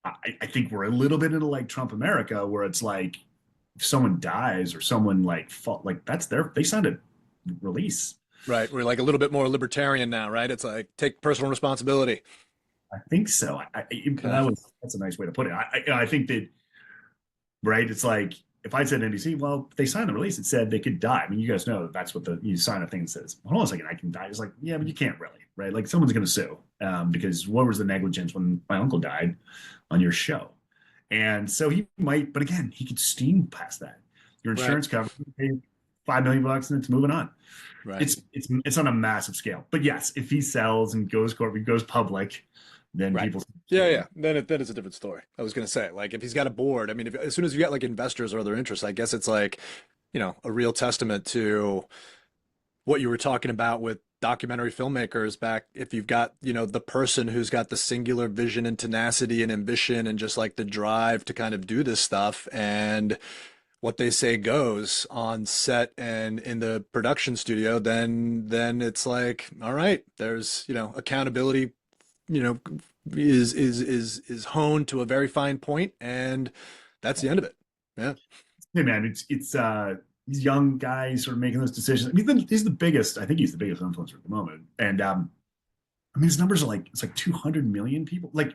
I think we're a little bit into like Trump America, where it's like if someone dies or someone they signed a release. Right. We're like a little bit more libertarian now, right? It's like take personal responsibility. I think so. Okay. That's a nice way to put it. I think that, right. It's like if I said NBC, well, they signed the release. It said they could die. I mean, you guys know that's what you sign a thing that says, hold on a second, I can die. It's like, yeah, but you can't really, right? Like someone's going to sue because what was the negligence when my uncle died on your show? And so he might, but again, he could steam past that. Your insurance coverage, pay 5 million bucks, and it's moving on. Right. It's on a massive scale. But yes, if he sells and goes public, then Right. people. Yeah. Then it's a different story. I was gonna say, like, if he's got a board, I mean, as soon as you got like investors or other interests, I guess it's like, a real testament to what you were talking about with documentary filmmakers back. If you've got, the person who's got the singular vision and tenacity and ambition and just like the drive to kind of do this stuff, and what they say goes on set and in the production studio, then it's like, all right, there's, accountability, you know, is honed to a very fine point, and that's the end of it. Yeah. Hey man, it's these young guys sort of making those decisions. I mean, he's the biggest. I think he's the biggest influencer at the moment. And I mean, his numbers are like 200 million people. Like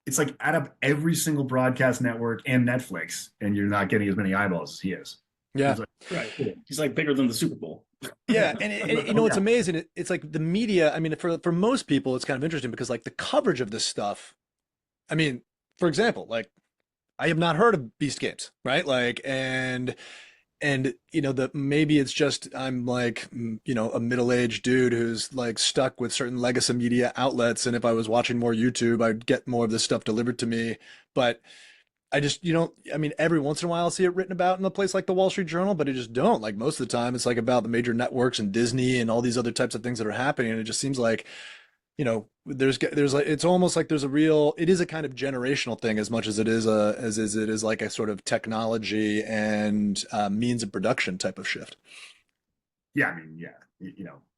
it's like add up every single broadcast network and Netflix, and you're not getting as many eyeballs as he is. Yeah. Right. He's like bigger than the Super Bowl. Yeah, and it's amazing. It's like the media. I mean, for most people, it's kind of interesting because like the coverage of this stuff. I mean, for example, like I have not heard of Beast Games, right? Like, and maybe it's just I'm like a middle-aged dude who's like stuck with certain legacy media outlets, and if I was watching more YouTube, I'd get more of this stuff delivered to me. But I just, I mean, every once in a while I'll see it written about in a place like the Wall Street Journal, but I just don't. Like most of the time, it's like about the major networks and Disney and all these other types of things that are happening. And it just seems like, there's like, it's almost like it is a kind of generational thing as much as it is like a sort of technology and means of production type of shift. Yeah, I mean, yeah,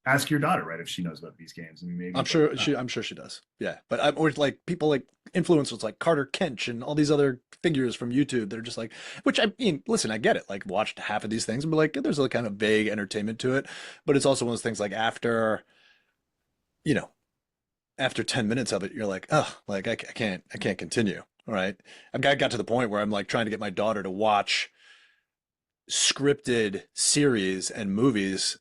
ask your daughter, right, if she knows about these games. I mean, maybe I'm sure she does. Yeah, but or like people like influencers like Carter Kench and all these other figures from YouTube that are just like, which I mean, listen, I get it. Like watched half of these things and be like, there's a kind of vague entertainment to it, but it's also one of those things like after 10 minutes of it, you're like, oh, like I can't continue. All right, I got to the point where I'm like trying to get my daughter to watch scripted series and movies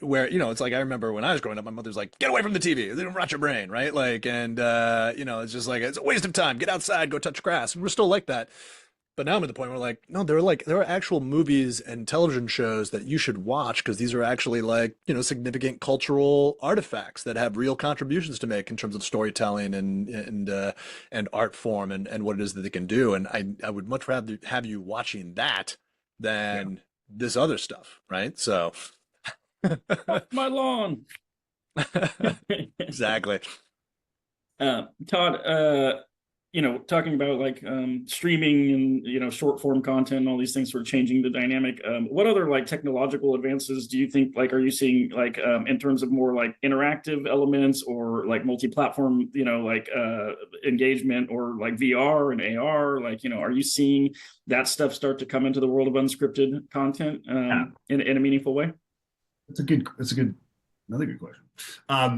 where it's like I remember when I was growing up, my mother's like, "Get away from the TV, they don't rot your brain," right? Like, and it's just like it's a waste of time. Get outside, go touch grass. And we're still like that, but now I'm at the point where like, no, there are actual movies and television shows that you should watch because these are actually like significant cultural artifacts that have real contributions to make in terms of storytelling and art form and what it is that they can do. And I would much rather have you watching that than this other stuff, right? So. Off my lawn. Exactly. Todd, talking about like streaming and short form content and all these things sort of changing the dynamic. What other like technological advances do you think like are you seeing like in terms of more like interactive elements or like multi-platform, engagement or like VR and AR? Like, are you seeing that stuff start to come into the world of unscripted content in a meaningful way? Another good question.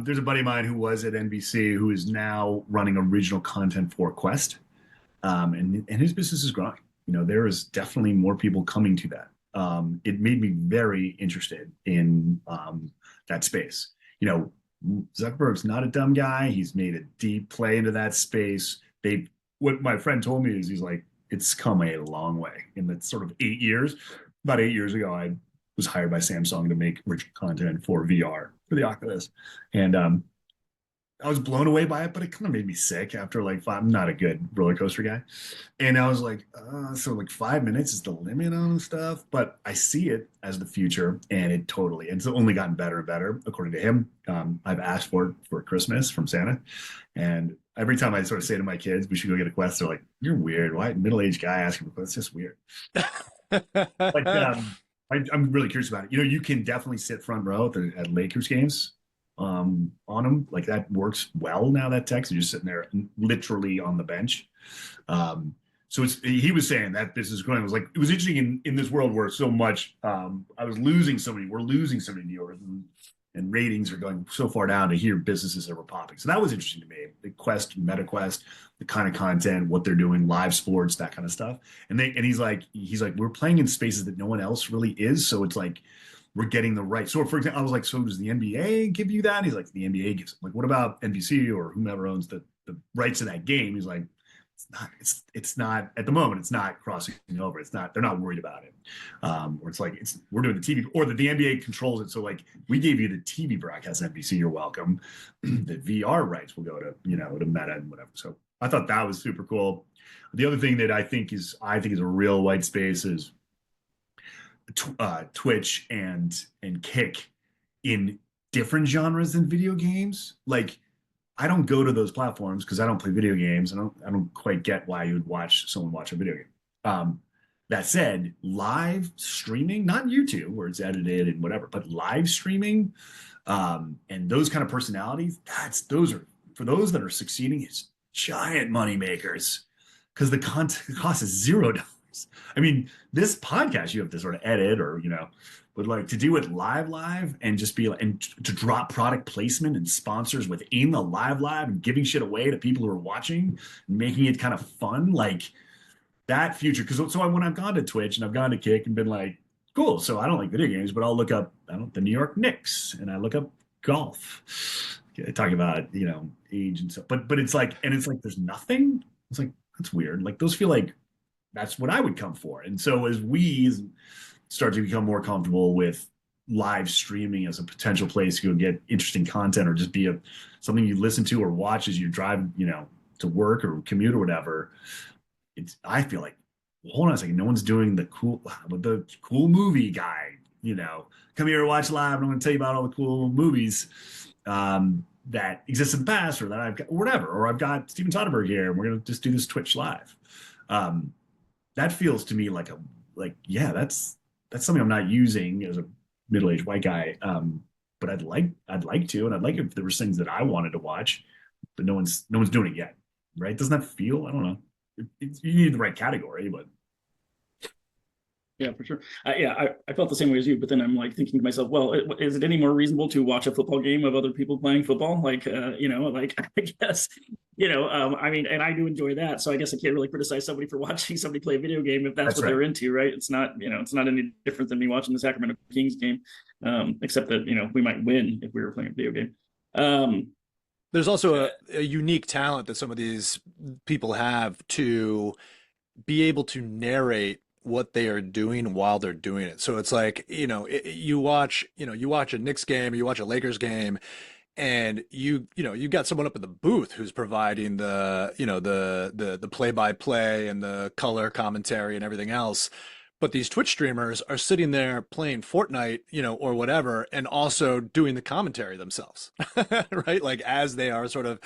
There's a buddy of mine who was at NBC who is now running original content for Quest. And his business is growing. There is definitely more people coming to that. It made me very interested in that space. Zuckerberg's not a dumb guy. He's made a deep play into that space. What my friend told me is he's like, it's come a long way in the sort of 8 years. About 8 years ago, I was hired by Samsung to make original content for VR for the Oculus, and I was blown away by it, but it kind of made me sick after like five. I'm not a good roller coaster guy. And I was like, so like 5 minutes is the limit on stuff. But I see it as the future, and it's only gotten better and better, according to him. I've asked for it for Christmas from Santa. And every time I sort of say to my kids, we should go get a Quest, they're like, you're weird. Why middle-aged guy asking for Quest? It's just weird. But I'm really curious about it. You know, you can definitely sit front row at Lakers games on them. Like that works well now, that text. You're just sitting there literally on the bench. So he was saying that this is going, it was like, it was interesting in this world where so much, we're losing so many viewers and ratings are going so far down to hear businesses that were popping. So that was interesting to me. The Quest, MetaQuest, the kind of content, what they're doing, live sports, that kind of stuff. And he's like, we're playing in spaces that no one else really is. So it's like, we're getting the right. So for example, I was like, so does the NBA give you that? And he's like, the NBA gives it. Like, what about NBC or whomever owns the rights to that game? He's like, it's not at the moment, it's not crossing over. It's not, they're not worried about it. Or it's like, we're doing the TV, or the NBA controls it. So like, we gave you the TV broadcast, NBC, you're welcome. The VR rights will go to, to Meta and whatever. So I thought that was super cool. The other thing that I think is a real white space is Twitch and Kick in different genres than video games. Like, I don't go to those platforms because I don't play video games. I don't quite get why you would watch someone watch a video game. That said, live streaming, not YouTube where it's edited and whatever, but live streaming, and those kind of personalities, those are, for those that are succeeding, it's giant money makers because the content cost is $0. I mean, this podcast you have to sort of edit or, but like to do it live and just be like, and to drop product placement and sponsors within the live and giving shit away to people who are watching and making it kind of fun, like that future. Because so when I've gone to Twitch and I've gone to Kick and been like, cool, so I don't like video games, but I'll look up the New York Knicks and I look up golf, talking about age and stuff. But it's like, there's nothing. It's like, that's weird. Like those feel like that's what I would come for. And so as we start to become more comfortable with live streaming as a potential place to go get interesting content or just be something you listen to or watch as you drive, to work or commute or whatever, I feel like, well, hold on a second, no one's doing the cool movie guy, come here and watch live and I'm going to tell you about all the cool movies that exist in the past or that I've got, or whatever, or I've got Steven Soderbergh here and we're going to just do this Twitch live. That feels to me like that's something I'm not using as a middle-aged white guy. But I'd like to, and I'd like if there were things that I wanted to watch, but no one's doing it yet, right? Doesn't that feel? I don't know. You need the right category, but yeah, for sure. I felt the same way as you, but then I'm like thinking to myself, well, is it any more reasonable to watch a football game of other people playing football? Like, like I guess, I mean, and I do enjoy that. So I guess I can't really criticize somebody for watching somebody play a video game if that's what right. They're into, right? It's not, it's not any different than me watching the Sacramento Kings game, except that, we might win if we were playing a video game. There's also a unique talent that some of these people have to be able to narrate what they are doing while they're doing it. So it's like, you watch a Knicks game or you watch a Lakers game and you got someone up in the booth who's providing the play-by-play and the color commentary and everything else. But these Twitch streamers are sitting there playing Fortnite, or whatever, and also doing the commentary themselves, right? Like as they are sort of,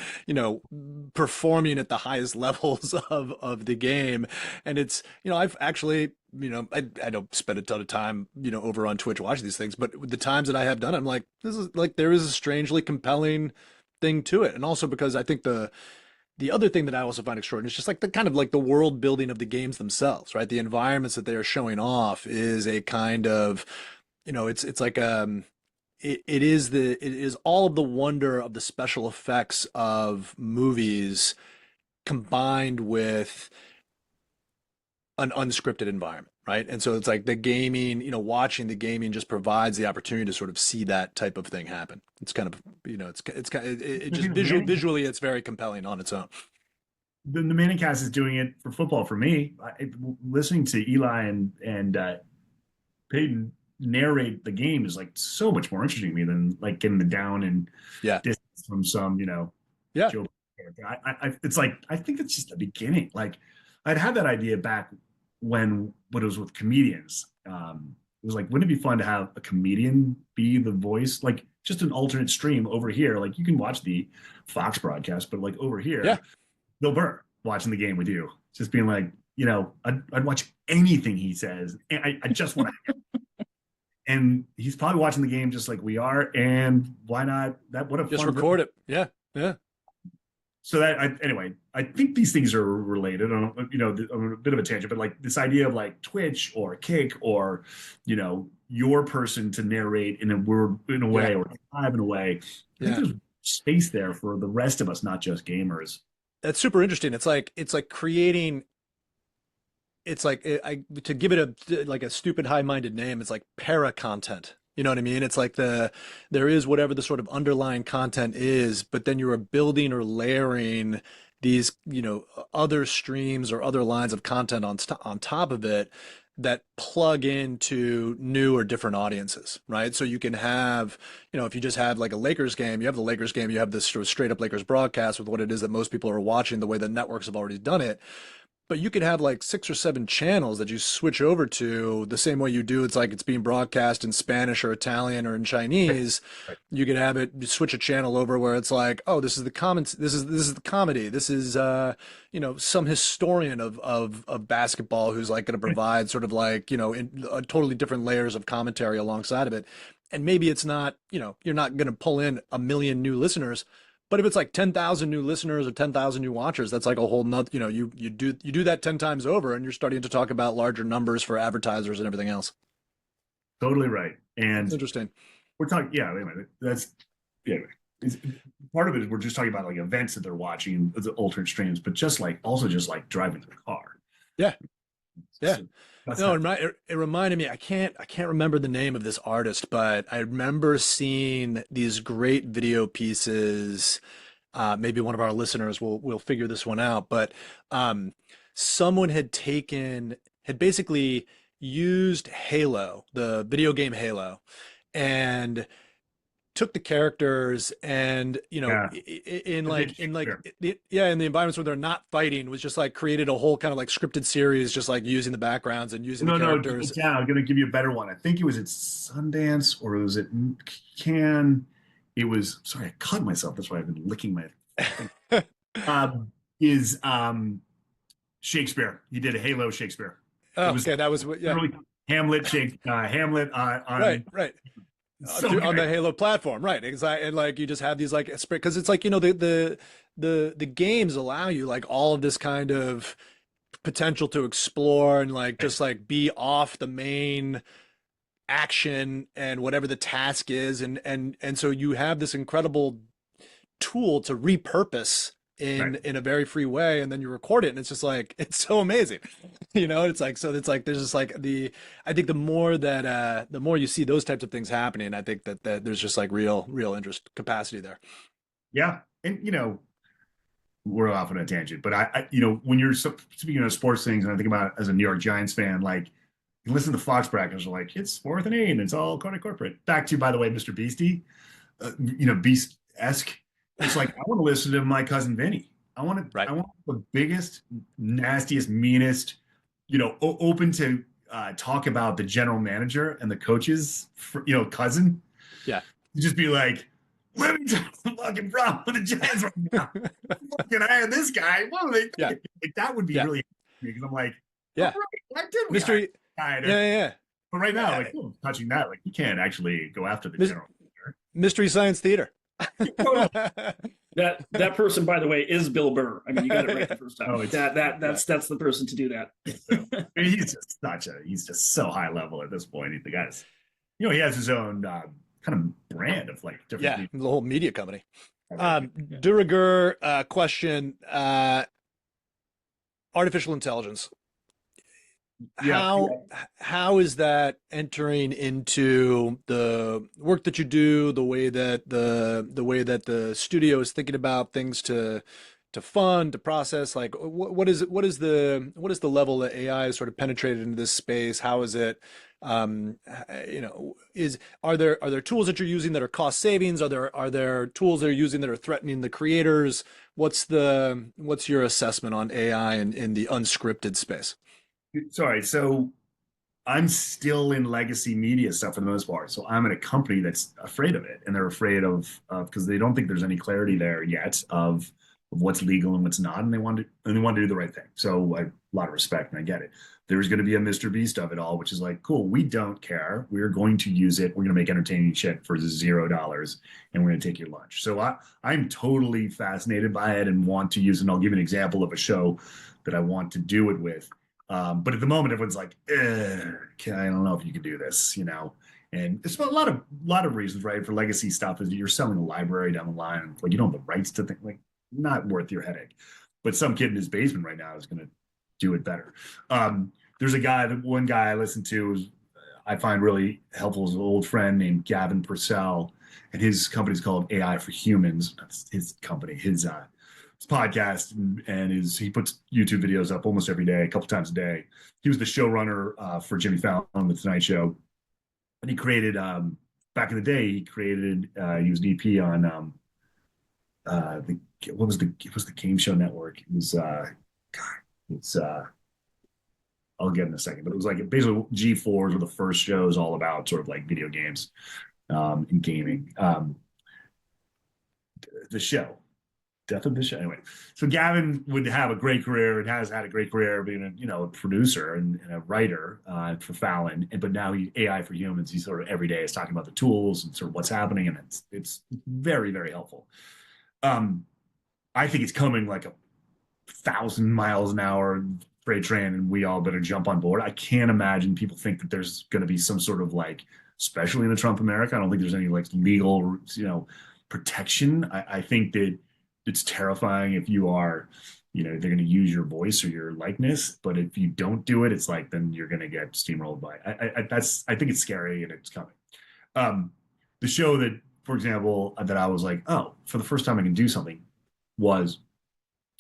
performing at the highest levels of the game. And it's, I've actually, I don't spend a ton of time, over on Twitch watching these things, but the times that I have done, I'm like, this is like, there is a strangely compelling thing to it. And also because I think the other thing that I also find extraordinary is just like the kind of like the world building of the games themselves, right? The environments that they are showing off is a kind of, it's like it is all of the wonder of the special effects of movies combined with an unscripted environment, right? And so it's like the gaming, watching the gaming just provides the opportunity to sort of see that type of thing happen. It's kind of, it's kind of, it just visually, it's very compelling on its own. The Manicast is doing it for football for me. Listening to Eli and Peyton narrate the game is like so much more interesting to me than like getting the down and distance from some, Yeah. Joe character. It's like I think it's just the beginning. Like I'd had that idea back when it was with comedians. It was like, wouldn't it be fun to have a comedian be the voice, like just an alternate stream over here? Like you can watch the Fox broadcast, but like over Yeah. here, Bill Burr watching the game with you, just being like, I'd watch anything he says. And I just want to, and he's probably watching the game just like we are. And why not? What a Just fun record it. Yeah. Yeah. So anyway, I think these things are related. I'm a bit of a tangent, but like this idea of like Twitch or Kick or, your person to narrate in a way, or live in a way. I think there's space there for the rest of us, not just gamers. That's super interesting. It's like creating. It's like to give it a stupid high-minded name. It's like para content. You know what I mean? It's like there is whatever the sort of underlying content is, but then you are building or layering these, other streams or other lines of content on top of it that plug into new or different audiences, right? So you can have, if you just have like a Lakers game, you have the Lakers game, you have this sort of straight up Lakers broadcast with what it is that most people are watching, the way the networks have already done it. But you could have like 6 or 7 channels that you switch over to the same way you do. It's like it's being broadcast in Spanish or Italian or in Chinese. Right. You could have it switch a channel over where it's like, oh, this is the comments. This is the comedy. This is some historian of basketball who's like going to provide sort of like totally different layers of commentary alongside of it. And maybe it's not you're not going to pull in 1 million new listeners. But if it's like 10,000 new listeners or 10,000 new watchers, that's like a whole nother, you do that 10 times over and you're starting to talk about larger numbers for advertisers and everything else. Totally right. And it's interesting. We're talking, that's, part of it is we're just talking about like events that they're watching, the alternate streams, but also just like driving their car. Yeah. Yeah. So it reminded me, I can't remember the name of this artist, but I remember seeing these great video pieces. Maybe one of our listeners will figure this one out, but someone had basically used Halo, the video game Halo, and took the characters and in the environments where they're not fighting, was just like created a whole kind of like scripted series, just like using the backgrounds and using the characters. Yeah, I'm gonna give you a better one. I think it was at Sundance or was it Cannes? It was, sorry, I cut myself. That's why I've been licking my Shakespeare. He did a Halo Shakespeare. Oh, okay, that was Hamlet. Hamlet on right. On the Halo platform, right? Exactly. And like you just have these like, because it's like the games allow you like all of this kind of potential to explore and like just like be off the main action and whatever the task is, and so you have this incredible tool to repurpose in a very free way, and then you record it and it's just like, it's so amazing. It's like, so it's like there's just like I think the more you see those types of things happening, I think that there's just like real interest capacity there. Yeah. And we're off on a tangent, but I when you're speaking of sports things, and I think about as a New York Giants fan, like you listen to Fox brackets are like, it's 4th and 8 and it's all kind of corporate. Back to, by the way, Mr. Beastie, Beast-esque. It's like, I want to listen to my cousin Vinny. I want the biggest, nastiest, meanest, open to talk about the general manager and the coach's, cousin. Yeah. Just be like, let me tell you the fucking problem with the Giants right now. Fucking hire this guy. What are they thinking? Yeah. Like, that would be really, because I'm like, yeah, why did we mystery. Yeah. But right now, like, touching that, like, you can't actually go after the general manager. Mystery Science Theater. That person, by the way, is Bill Burr. I mean, you got it right the first time. That's the person to do that. He's just so high level at this point. The guy's, he has his own kind of brand of like different. The whole media company. De rigueur question: artificial intelligence. How is that entering into the work that you do, the way that the studio is thinking about things to fund, to process? Like, what is the level that AI has sort of penetrated into this space? How is it Are there tools that you're using that are cost savings? Are there tools that are using that are threatening the creators? What's your assessment on AI in the unscripted space? Sorry, so I'm still in legacy media stuff for the most part. So I'm in a company that's afraid of it, and they're afraid of because they don't think there's any clarity there yet of what's legal and what's not, and they want to do the right thing. So I, a lot of respect, and I get it. There's going to be a Mr. Beast of it all, which is like, cool. We don't care. We're going to use it. We're going to make entertaining shit for $0, and we're going to take your lunch. So I'm totally fascinated by it and want to use it. And I'll give an example of a show that I want to do it with. But at the moment, everyone's like, I don't know if you can do this, And it's a lot of reasons, right? For legacy stuff is that you're selling a library down the line, and like you don't have the rights to think, like, not worth your headache. But some kid in his basement right now is going to do it better. There's one guy I listen to, I find really helpful, is an old friend named Gavin Purcell, and his company's called AI for Humans. That's his company, his podcast, and he puts YouTube videos up almost every day, a couple times a day. He was the showrunner for Jimmy Fallon on the Tonight Show, and he created back in the day. He was an EP on it was the Game Show Network. It was I'll get in a second, but it was like basically G4s were the first shows all about sort of like video games and gaming. The show. Death of the show. Anyway, so Gavin would have a great career and has had a great career being a producer and a writer for Fallon. But now AI for Humans. He's sort of every day is talking about the tools and sort of what's happening, and it's very, very helpful. I think it's coming like 1,000 miles an hour freight train, and we all better jump on board. I can't imagine people think that there's going to be some sort of like, especially in the Trump America, I don't think there's any like legal protection. I think that it's terrifying if you are, they're going to use your voice or your likeness, but if you don't do it, it's like, then you're going to get steamrolled by. I think it's scary, and it's coming. The show that, for example, that I was like, oh, for the first time I can do something was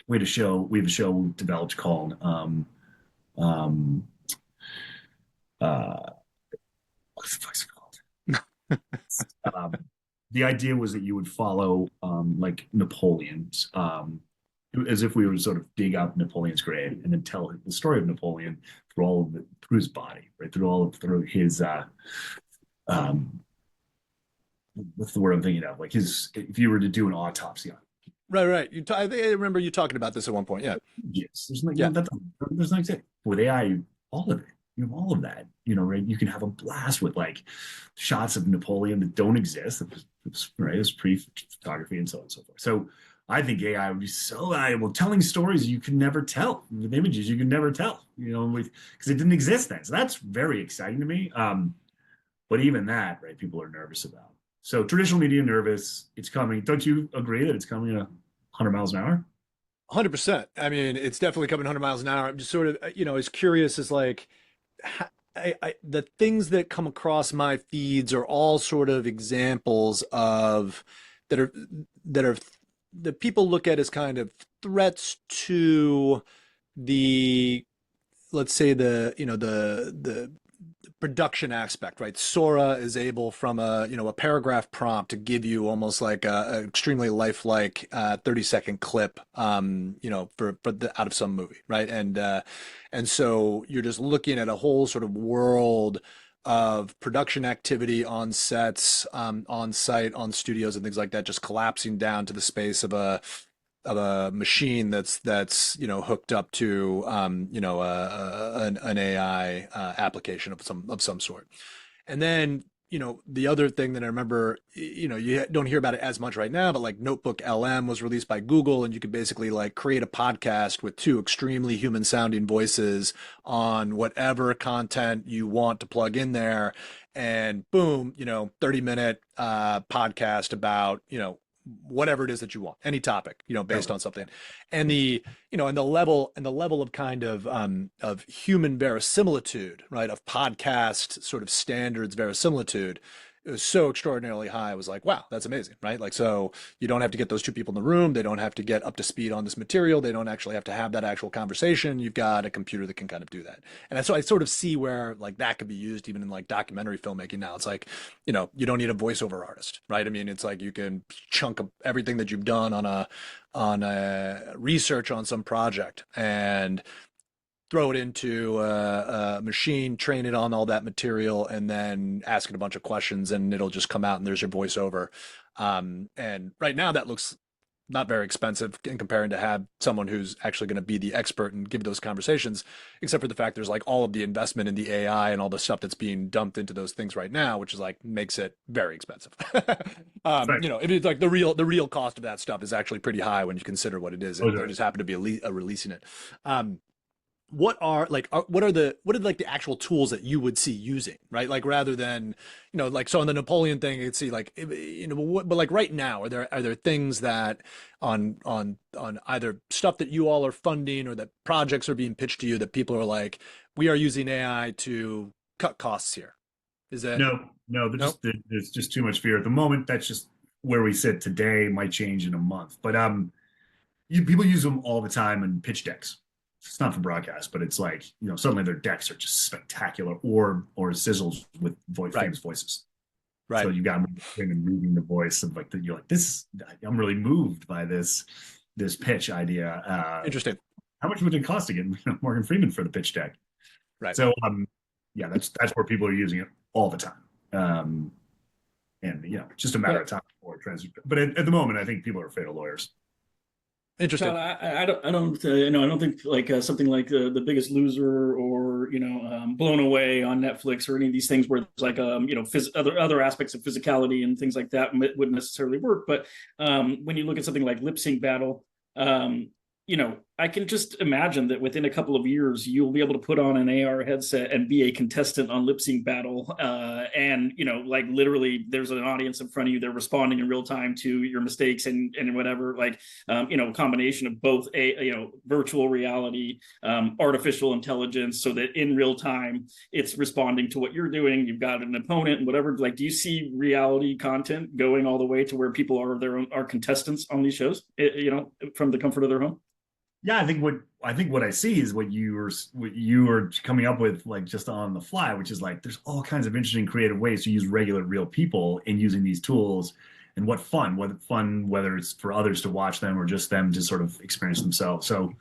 we have a show developed called what the fuck's it called? The idea was that you would follow like Napoleon's, as if we would sort of dig up Napoleon's grave and then tell the story of Napoleon through his body, right? Through his what's the word I'm thinking of? Like if you were to do an autopsy on him. Right. I remember you talking about this at one point. Yeah. Yes. There's no example with AI. All of it. You have all of that. Right? You can have a blast with like shots of Napoleon that don't exist. It's pre-photography and so on and so forth. So I think AI would be so valuable, telling stories you could never tell, with images you could never tell. Because it didn't exist then. So that's very exciting to me. But even that, right? People are nervous about. So traditional media nervous. It's coming. Don't you agree that it's coming at 100 miles an hour? 100%. I mean, it's definitely coming 100 miles an hour. I'm just sort of, as curious as like, the things that come across my feeds are all sort of examples of that people look at as kind of threats to the, let's say the production aspect, right? Sora is able from a paragraph prompt to give you almost like a extremely lifelike 30-second clip, out of some movie, right? And so you're just looking at a whole sort of world of production activity on sets, on site, on studios and things like that, just collapsing down to the space of a machine that's hooked up to an AI application of some sort. And then the other thing that I remember, you don't hear about it as much right now, but like Notebook LM was released by Google, and you could basically like create a podcast with two extremely human sounding voices on whatever content you want to plug in there, and boom, 30-minute podcast about whatever it is that you want, any topic, based on something. And the level of kind of human verisimilitude, right, of podcast sort of standards verisimilitude it was so extraordinarily high. I was like, wow, that's amazing, right? Like, so you don't have to get those two people in the room. They don't have to get up to speed on this material. They don't actually have to have that actual conversation. You've got a computer that can kind of do that. And so I sort of see where like that could be used even in like documentary filmmaking now. It's like, you know, you don't need a voiceover artist, right? I mean, it's like you can chunk up everything that you've done on a research on some project and throw it into a machine, train it on all that material, and then ask it a bunch of questions, and it'll just come out, and there's your voiceover. And right now, that looks not very expensive in comparing to have someone who's actually going to be the expert and give those conversations, except for the fact there's like all of the investment in the AI and all the stuff that's being dumped into those things right now, which is like makes it very expensive. Right. You know, if it's like the real cost of that stuff is actually pretty high when you consider what it is. Oh, They sure. just happen to be releasing it. What are what are like the actual tools that you would see using, right? Like rather than, you know, like so on the Napoleon thing, you'd see like, you know, but like right now, are there things that on either stuff that you all are funding or that projects are being pitched to you that people are like, we are using AI to cut costs here? Is that No, no? there's just too much fear at the moment. That's just where we sit today. Might change in a month, but people use them all the time in pitch decks. It's not for broadcast, but it's like, you know, suddenly their decks are just spectacular, or sizzles with Right, famous voices. So right. you got them and reading the voice of like you're like, this, I'm really moved by this pitch idea. Interesting. How much would it cost to get Morgan Freeman for the pitch deck? Right. So yeah, that's where people are using it all the time. And you know, it's just a matter Yeah. of time before it trans. But at the moment, I think people are afraid of lawyers. Interesting. Todd, I don't think like something like the Biggest Loser or Blown Away on Netflix or any of these things where it's like other aspects of physicality and things like that wouldn't necessarily work. But when you look at something like Lip Sync Battle, I can just imagine that within a couple of years you'll be able to put on an AR headset and be a contestant on Lip Sync Battle, and like literally there's an audience in front of you, they're responding in real time to your mistakes and whatever, like a combination of both virtual reality, artificial intelligence, so that in real time it's responding to what you're doing. You've got an opponent and whatever. Like, do you see reality content going all the way to where people are contestants on these shows, from the comfort of their home? Yeah, I think what I see is what you were coming up with, like just on the fly, which is like there's all kinds of interesting creative ways to use regular real people in using these tools, and what fun, whether it's for others to watch them or just them to sort of experience themselves. So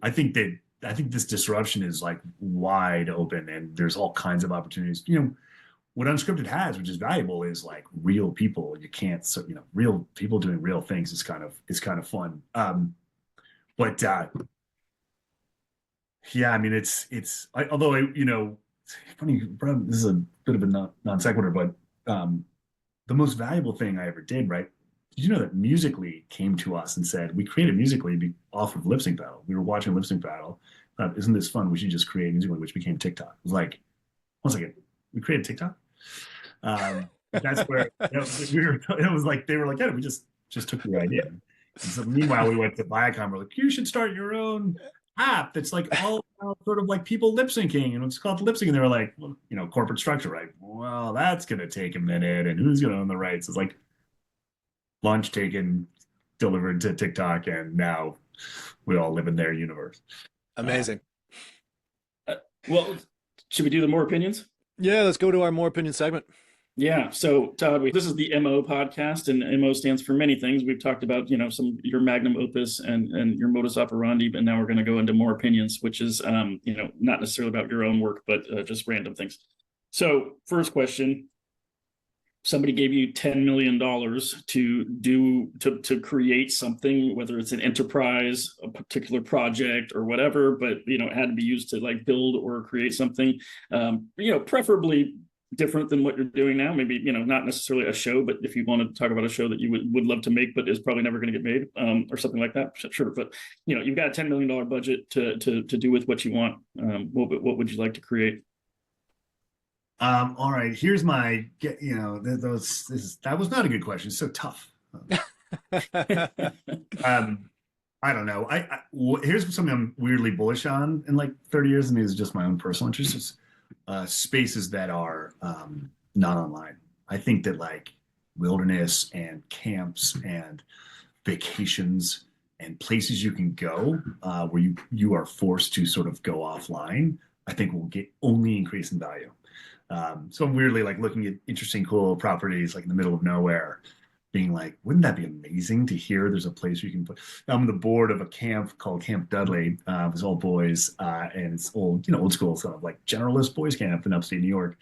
I think this disruption is like wide open, and there's all kinds of opportunities. You know, what Unscripted has, which is valuable, is like real people. You can't, so real people doing real things is kind of fun. But yeah, I mean, although funny. This is a bit of a non sequitur, but the most valuable thing I ever did, right? Did you know that Musically came to us and said, we created Musically off of Lip Sync Battle? We were watching Lip Sync Battle. Thought, isn't this fun? We should just create Musically, which became TikTok. It was like, one second, we created TikTok. That's where it was like they were like, yeah, we just took your idea. And so meanwhile, we went to Viacom. We're like, you should start your own app that's like all about sort of like people lip syncing, and it's called lip sync. And they were like, well, corporate structure, right? Well, that's gonna take a minute, and who's gonna own the rights? It's like launch taken, delivered to TikTok, and now we all live in their universe. Amazing. Well, should we do the more opinions? Yeah, let's go to our more opinion segment. Yeah. So Todd, this is the MO podcast, and MO stands for many things. We've talked about, some your magnum opus and your modus operandi, but now we're going to go into more opinions, which is, not necessarily about your own work, but just random things. So first question, somebody gave you $10 million to create something, whether it's an enterprise, a particular project or whatever, but, it had to be used to like build or create something, preferably different than what you're doing now. Maybe, not necessarily a show, but if you wanted to talk about a show that you would love to make, but is probably never going to get made, or something like that. Sure. But, you've got a $10 million budget to do with what you want. What would you like to create? All right, here's my that was not a good question. It's so tough. I don't know. Here's something I'm weirdly bullish on in like 30 years, and these are just my own personal interests. Spaces that are not online. I think that like wilderness and camps and vacations and places you can go where you are forced to sort of go offline, I think will get only increase in value. So I'm weirdly like looking at interesting, cool properties like in the middle of nowhere, being like, wouldn't that be amazing to hear there's a place where you can put. I'm on the board of a camp called Camp Dudley. It's all boys, and it's old, old school sort of like generalist boys camp in upstate New York.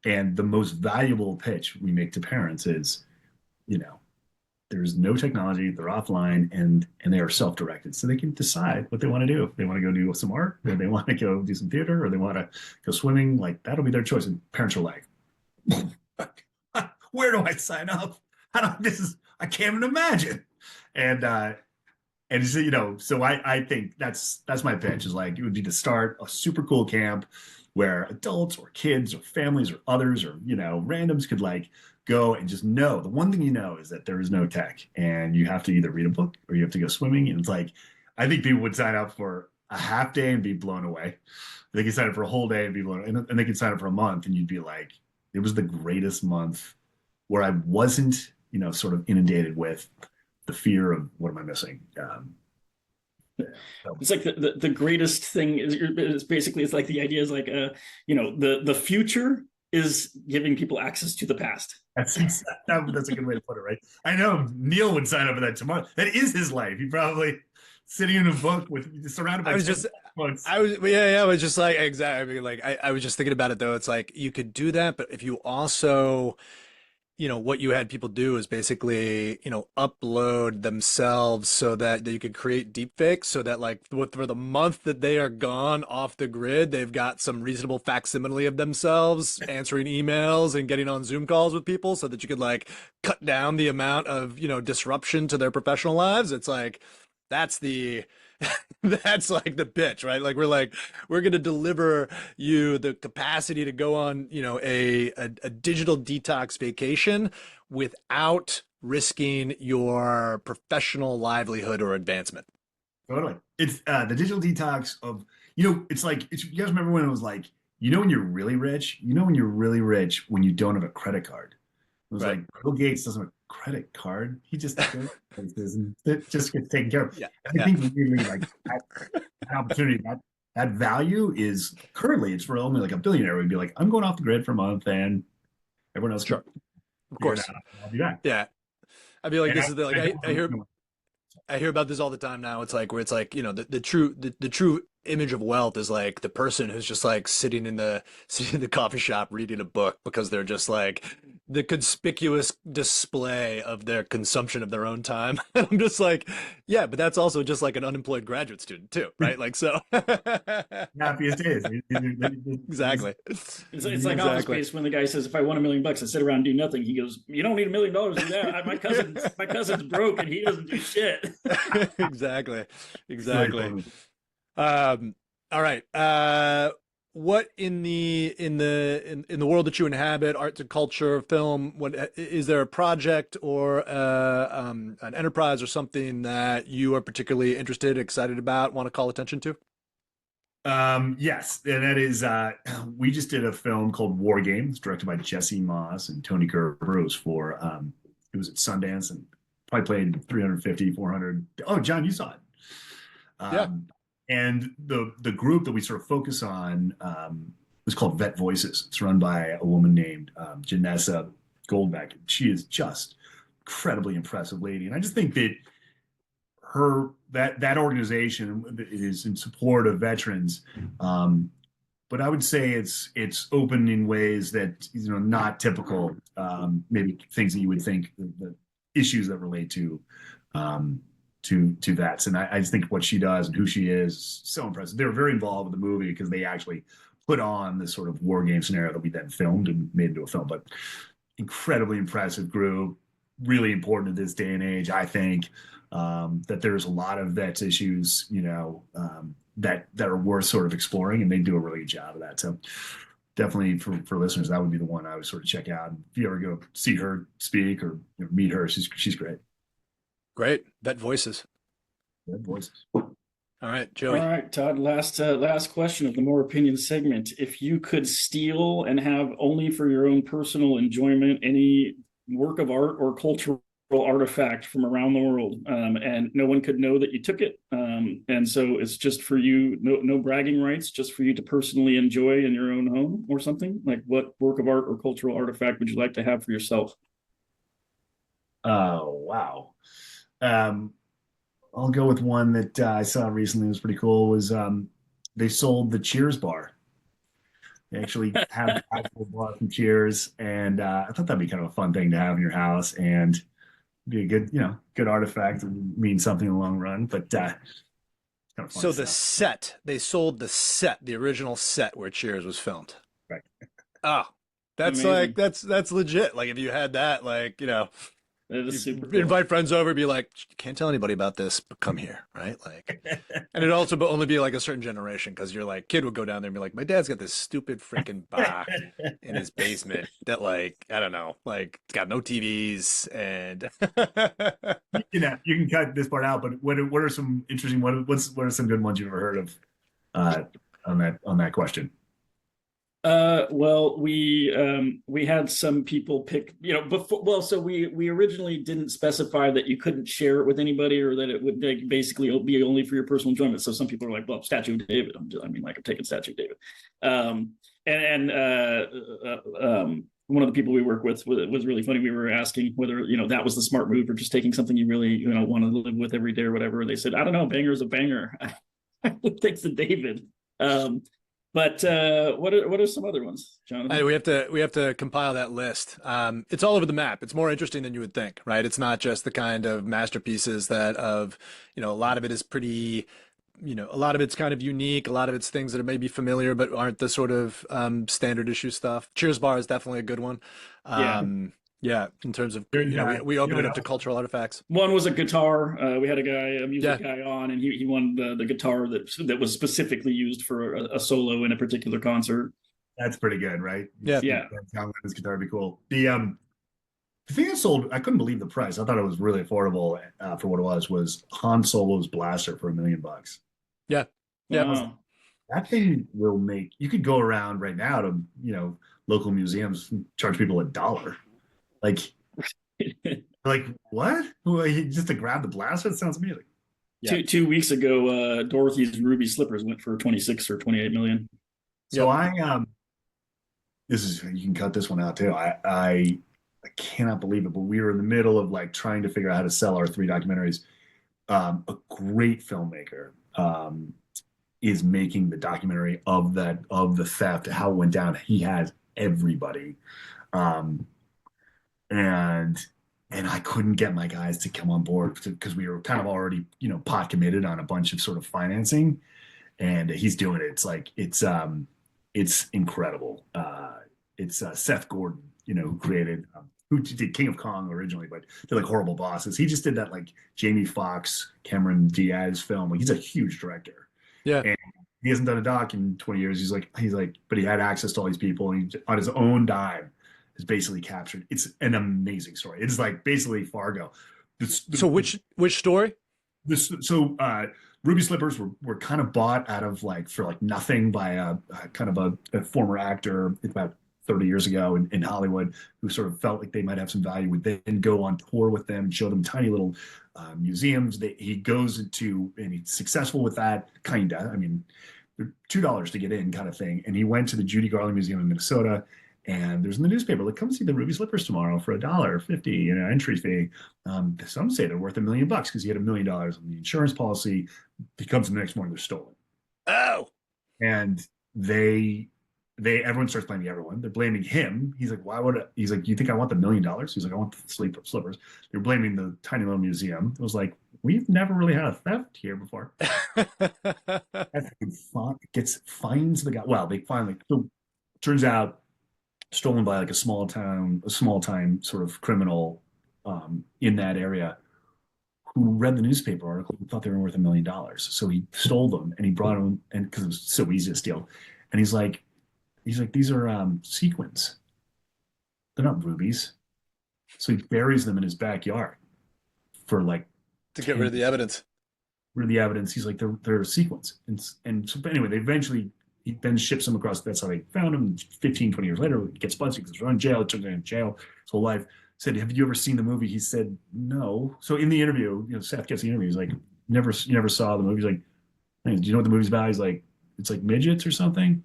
And the most valuable pitch we make to parents is, you know, there's no technology, they're offline, and they are self-directed, so they can decide what they want to do. If they want to go do some art, or they want to go do some theater, or they want to go swimming, like that'll be their choice. And parents are like, where do I sign up? I can't even imagine. And so, so I think that's my pitch is like, it would be to start a super cool camp where adults or kids or families or others or, randoms could like go and just know. The one thing is that there is no tech, and you have to either read a book or you have to go swimming. And it's like, I think people would sign up for a half day and be blown away. They could sign up for a whole day and be blown away. And they could sign up for a month and you'd be like, it was the greatest month where I wasn't, sort of inundated with the fear of what am I missing? It's like the greatest thing is basically, it's like the idea is like, the future is giving people access to the past. That's a good way to put it, right? I know Neil would sign up for that tomorrow. That is his life. He probably sitting in a book surrounded by books. I was just like, exactly. I mean, like, I was just thinking about it though. It's like you could do that, but if you also, what you had people do is basically, upload themselves so that you could create deepfakes so that like for the month that they are gone off the grid, they've got some reasonable facsimile of themselves answering emails and getting on Zoom calls with people so that you could like cut down the amount of, disruption to their professional lives. It's like, that's like the pitch, right? Like we're going to deliver you the capacity to go on, a digital detox vacation without risking your professional livelihood or advancement. Totally. It's the digital detox of, it's like, you guys remember when it was like, when you're really rich, when you're really rich when you don't have a credit card. It was right. Like Bill Gates doesn't have a credit card. He just goes places and it just gets taken care of. Yeah. And I think really like that opportunity, that value is currently it's for only like a billionaire would be like, I'm going off the grid for a month and everyone else. Sure. Of course. I'll be back. Yeah. I feel like this is the like I hear about this all the time now. It's like where it's like, the true image of wealth is like the person who's just like sitting in the coffee shop reading a book because they're just like the conspicuous display of their consumption of their own time. And I'm just like, yeah, but that's also just like an unemployed graduate student too, right? Like so. Happiest days. Exactly. It's like Office Space when the guy says, if I won $1 million, I'd sit around and do nothing. He goes, you don't need $1 million to do that. My cousin's broke and he doesn't do shit. Exactly. All right. What in the world that you inhabit, arts and culture, film, what is there a project or an enterprise or something that you are particularly interested, excited about, want to call attention to? Yes, and that is we just did a film called War Games, directed by Jesse Moss and Tony Kerber. It was at Sundance and probably played 350, 400. Oh, John, you saw it. Yeah. And the group that we sort of focus on is called Vet Voices. It's run by a woman named Janessa Goldbeck. She is just incredibly impressive lady. And I just think that that organization is in support of veterans. But I would say it's open in ways that, not typical, maybe things that you would think, the issues that relate to vets. And I just think what she does and who she is so impressive. They were very involved with the movie because they actually put on this sort of war game scenario that we then filmed and made into a film. But incredibly impressive group, really important in this day and age. I think that there's a lot of vets issues, that are worth sort of exploring, and they do a really good job of that. So definitely for listeners, that would be the one I would sort of check out. If you ever go see her speak or meet her, she's great. Great. Vet Voices. Vet Voices. All right, All Joey. right, Todd. Last question of the More Opinions segment. If you could steal and have only for your own personal enjoyment any work of art or cultural artifact from around the world, and no one could know that you took it, and so it's just for you, no bragging rights, just for you to personally enjoy in your own home or something, like what work of art or cultural artifact would you like to have for yourself? Oh, wow. Um, I'll go with one that I saw recently. It was pretty cool. Was they sold the Cheers bar. They actually have the actual bar from Cheers, and I thought that'd be kind of a fun thing to have in your house and be a good, good artifact and mean something in the long run. But kind of fun So the stuff. set, they sold the set, the original set where Cheers was filmed. Right. Oh, that's like Amazing. that's legit. Like if you had that, like, That is you super cool. invite friends over, be like, can't tell anybody about this, but come here, right? Like, and it'd also only be like a certain generation because your like kid would go down there and be like, my dad's got this stupid freaking bar in his basement that like I don't know, like it's got no TVs and You can cut this part out, but what are some interesting what are some good ones you've ever heard of uh, on that question? Well, we had some people pick, before. Well, so we originally didn't specify that you couldn't share it with anybody, or that it would like, basically be only for your personal enjoyment. So some people are like, "Well, Statue of David." I'm taking Statue of David. One of the people we work with was really funny. We were asking whether that was the smart move or just taking something you really want to live with every day or whatever. They said, "I don't know, banger's a banger." I would take the David. But what are some other ones, Hey, Jonathan? we have to compile that list. It's all over the map. It's more interesting than you would think, right? It's not just the kind of masterpieces a lot of it is pretty, a lot of it's kind of unique. A lot of it's things that are maybe familiar but aren't the sort of standard issue stuff. Cheers bar is definitely a good one. Yeah. Yeah, in terms of, There's we open it up to cultural artifacts. One was a guitar. We had a Yeah, music guy on, and he won the guitar that was specifically used for a solo in a particular concert. that's pretty good, right? yeah. Yeah. This guitar would be cool. The thing that sold, I couldn't believe the price. I thought it was really affordable for what it was Han Solo's blaster for $1 million. Yeah. Yep. Wow. That thing will make you could go around right now to local museums and charge people $1. Like like what? Just to grab the blaster? That sounds amazing. Yeah. Two weeks ago, Dorothy's ruby slippers went for 26 or 28 million. So Yep. this is you can cut this one out too. I cannot believe it, but we were in the middle of like trying to figure out how to sell our 3 documentaries. A great filmmaker is making the documentary of the theft, how it went down. He has everybody. Um, and I couldn't get my guys to come on board because we were kind of already, pot committed on a bunch of sort of financing, and he's doing it. It's incredible. It's Seth Gordon, who created, who did King of Kong originally, but did like Horrible Bosses. He just did that like Jamie Foxx, Cameron Diaz film. Like he's a huge director, Yeah. and he hasn't done a doc in 20 years. He's like, but he had access to all these people, and he, on his own dime, is basically captured. It's an amazing story. It's like basically Fargo. So which story? Ruby Slippers were kind of bought out of like for like nothing by a kind of a former actor about 30 years ago in Hollywood who sort of felt like they might have some value, would then go on tour with them and show them tiny little museums. He goes into, and he's successful with that, kinda. I mean, they're $2 to get in kind of thing. And he went to the Judy Garland Museum in Minnesota, and there's in the newspaper, like, come see the Ruby Slippers tomorrow for $1.50, entry fee. Some say they're worth $1 million because he had $1 million on the insurance policy. He comes the next morning, they're stolen. Oh, And everyone starts blaming everyone. They're blaming him. He's like, he's like, you think I want the $1 million? He's like, I want the slippers. They're blaming the tiny little museum. It was like, we've never really had a theft here before. Finds the guy. Well, they finally, so turns out stolen by like a small time sort of criminal in that area who read the newspaper article and thought they were worth $1 million. So he stole them and he brought them, and because it was so easy to steal. And he's like, these are sequins. They're not rubies. So he buries them in his backyard for like to get rid of the evidence. Where the evidence? He's like, they're sequence. And so, but anyway, they eventually, he then ships him across. That's how they found him. 15, 20 years later, he gets busted because he's in jail. Took him in jail his whole life. Said, have you ever seen the movie? He said, no. So in the interview, Seth gets the interview. He's like, you never saw the movie. He's like, hey, do you know what the movie's about? He's like, it's like midgets or something.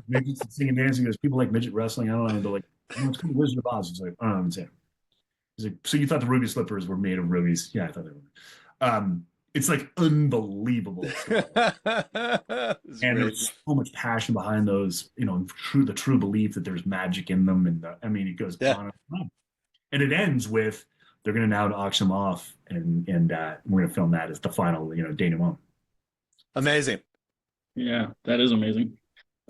Midgets singing, dancing. There's people like midget wrestling. I don't know. They're like, it's called Wizard of Oz. He's like, I don't know. He's like, so you thought the ruby slippers were made of rubies? Yeah, I thought they were. It's like unbelievable. And there's so much passion behind those, the true belief that there's magic in them. And it goes on and on. And it ends with, they're going to now auction them off, and we're going to film that as the final, denouement. Amazing. Yeah, that is amazing.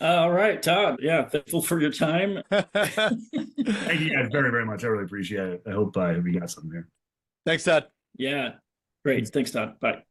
All right, Todd. Yeah, thankful for your time. Thank you guys very, very much. I really appreciate it. I hope you got something here. Thanks, Todd. Yeah, great. Thanks, Todd. Bye.